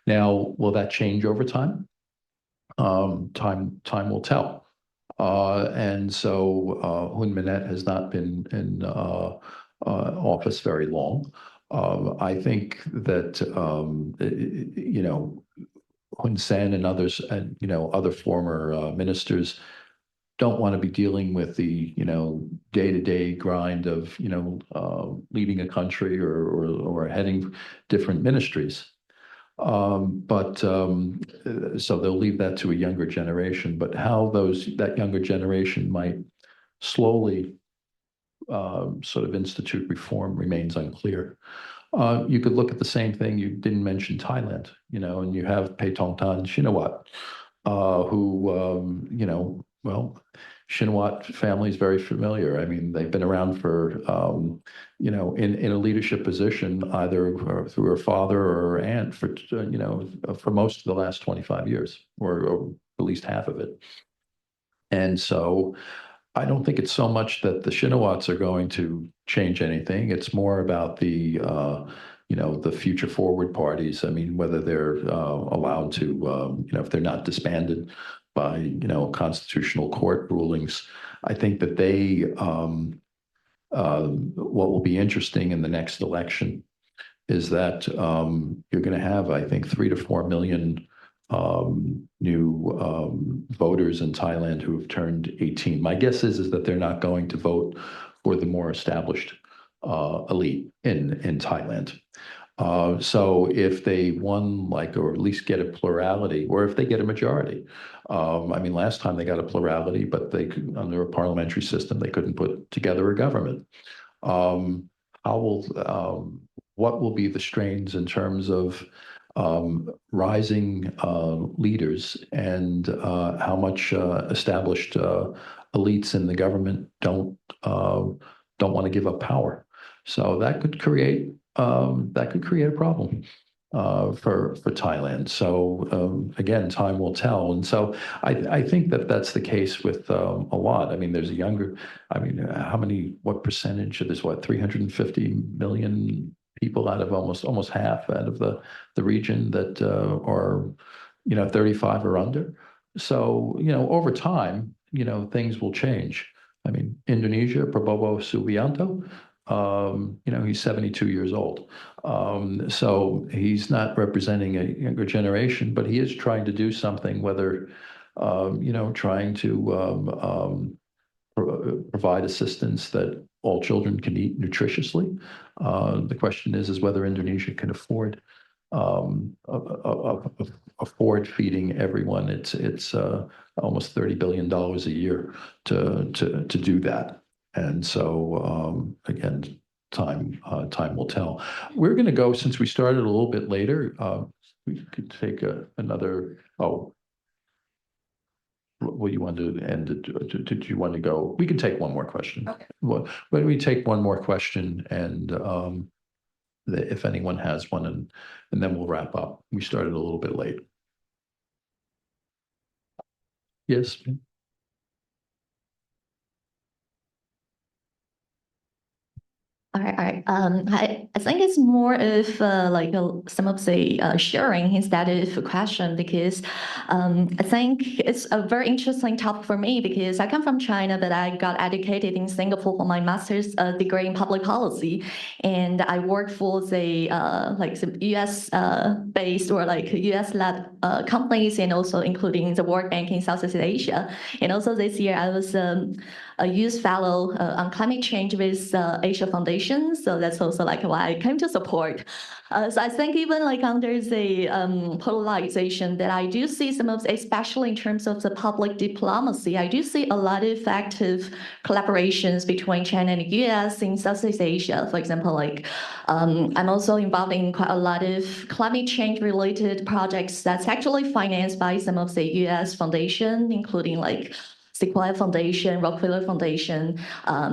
Now, will that change over time? Time will tell. And so Hun Manet has not been in office very long. I think that Hun Sen and others, and other former ministers, don't want to be dealing with the day-to-day grind of leading a country or heading different ministries. So they'll leave that to a younger generation, but how that younger generation might slowly sort of institute reform remains unclear. You could look at the same thing. You didn't mention Thailand, and you have Paetongtarn Shinawatra, who, Shinawatra family is very familiar. I mean, they've been around for, in a leadership position, either through her father or her aunt for most of the last 25 years, or at least half of it. And so I don't think it's so much that the Shinawatras are going to change anything. It's more about the future forward parties. I mean, whether they're allowed to, if they're not disbanded by, constitutional court rulings. I think that what will be interesting in the next election is that you're going to have, I think, 3 to 4 million new voters in Thailand who have turned 18. My guess is that they're not going to vote for the more established elite in Thailand. So if they won, or at least get a plurality, or if they get a majority, I mean, last time they got a plurality, but under a parliamentary system, they couldn't put together a government. What will be the strains in terms of rising leaders, and how much established elites in the government don't want to give up power? So that could create a problem for Thailand. So again, time will tell. And so I think that that's the case with a lot. I mean, there's what percentage of this? 350 million people out of almost half out of the region that are 35 or under. So over time, things will change. I mean, Indonesia, Prabowo Subianto, he's 72 years old. So he's not representing a younger generation, but he is trying to do something, whether, trying to provide assistance that all children can eat nutritiously. The question is whether Indonesia can afford feeding everyone. It's almost $30 billion a year to do that. And so again, time will tell. We're going to go, since we started a little bit later. We could take another. Oh, well, you want to end it? Did you want to go? We can take one more question. Okay. Well, why don't we take one more question, and if anyone has one, and then we'll wrap up. We started a little bit late. Yes. All right. I think it's more of some of the sharing instead of a question, because I think it's a very interesting topic for me, because I come from China, but I got educated in Singapore for my master's degree in public policy, and I worked for the some US based or US led companies, and also including the World Bank in Southeast Asia. And also this year I was a youth fellow on climate change with Asia Foundation. So that's also why I came to support. So I think even under the polarization that I do see some of, especially in terms of the public diplomacy, I do see a lot of active collaborations between China and the US in Southeast Asia. For example, I'm also involved in quite a lot of climate change related projects that's actually financed by some of the US foundation, including Sequoia Foundation, Rockefeller Foundation.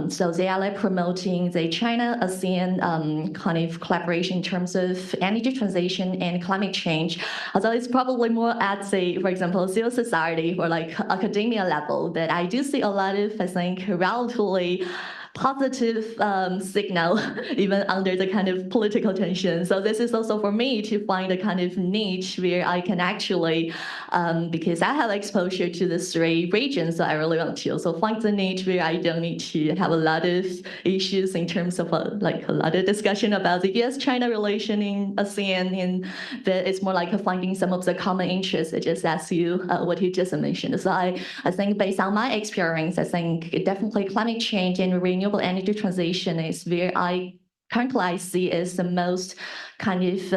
So they are promoting the China-ASEAN kind of collaboration in terms of energy transition and climate change. Although it's probably more at the, for example, civil society or academia level, but I do see a lot of, I think, relatively positive signal even under the kind of political tension. So this is also for me to find a kind of niche where I can actually, because I have exposure to the 3 regions, so I really want to also find the niche where I don't need to have a lot of issues in terms of a lot of discussion about the US-China relation in ASEAN, and that it's more finding some of the common interests, just as what you just mentioned. So I think based on my experience, I think definitely climate change and renewable energy transition is where I currently see as the most kind of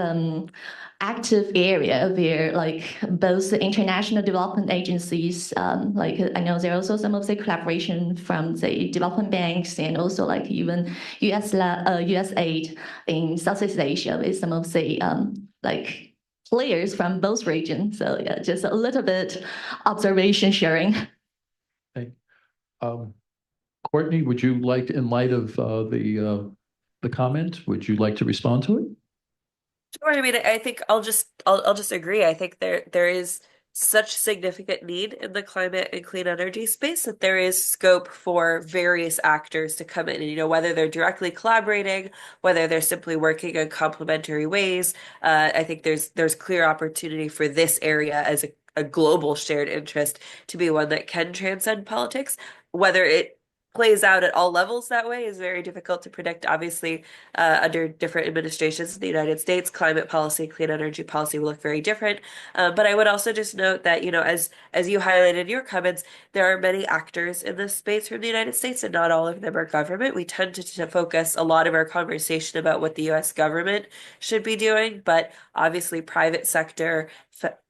active area where like both the international development agencies, like I know there are also some of the collaboration from the development banks and also like even US aid in Southeast Asia with some of the like players from both regions. So yeah, just a little bit observation sharing. Courtney, would you like, in light of the comment, would you like to respond to it? Sure. I mean, I think I'll just agree. I think there is such significant need in the climate and clean energy space that there is scope for various actors to come in, and whether they're directly collaborating, whether they're simply working in complementary ways. I think there's clear opportunity for this area as a global shared interest to be one that can transcend politics. Whether it plays out at all levels that way is very difficult to predict. Obviously, under different administrations in the United States, climate policy, clean energy policy will look very different. But I would also just note that, as you highlighted in your comments, there are many actors in this space from the United States, and not all of them are government. We tend to focus a lot of our conversation about what the US government should be doing, but obviously private sector,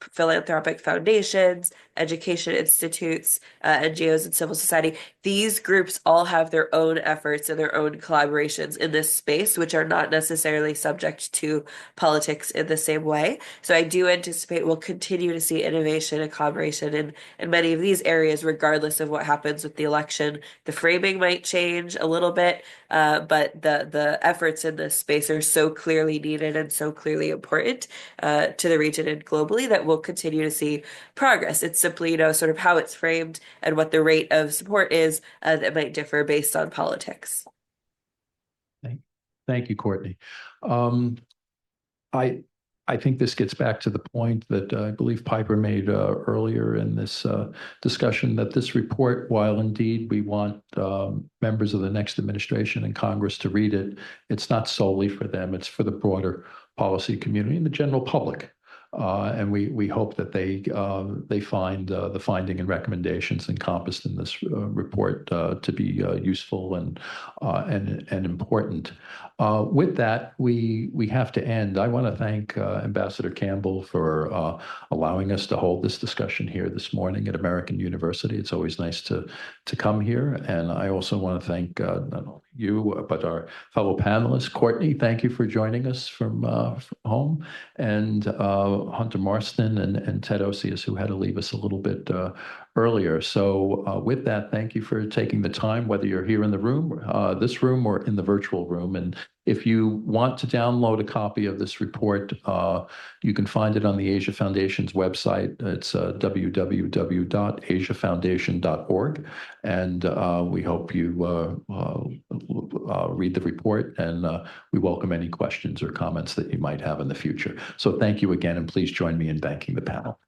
philanthropic foundations, education institutes, NGOs, and civil society, these groups all have their own efforts and their own collaborations in this space, which are not necessarily subject to politics in the same way. So I do anticipate we'll continue to see innovation and collaboration in many of these areas, regardless of what happens with the election. The framing might change a little bit, but the efforts in this space are so clearly needed and so clearly important to the region and globally that we'll continue to see progress. It's simply, sort of how it's framed and what the rate of support is that might differ based on politics. Thank you, Courtney. I think this gets back to the point that I believe Piper made earlier in this discussion, that this report, while indeed we want members of the next administration and Congress to read it, it's not solely for them. It's for the broader policy community and the general public. And we hope that they find the finding and recommendations encompassed in this report to be useful and important. With that, we have to end. I want to thank Ambassador Campbell for allowing us to hold this discussion here this morning at American University. It's always nice to come here, and I also want to thank not only you but our fellow panelists. Courtney, thank you for joining us from home, and Hunter Marston and Ted Osius, who had to leave us a little bit earlier. So with that, thank you for taking the time, whether you're here in the room, this room, or in the virtual room. And if you want to download a copy of this report, you can find it on the Asia Foundation's website. It's www.asiafoundation.org. And we hope you read the report, and we welcome any questions or comments that you might have in the future. So thank you again, and please join me in thanking the panel.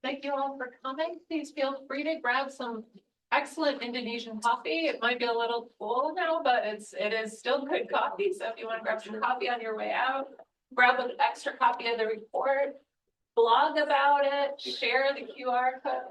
Thank you all for coming. Please feel free to grab some excellent Indonesian coffee. It might be a little cool now, but it is still good coffee. So if you want to grab some coffee on your way out, grab an extra copy of the report, blog about it, share the QR code.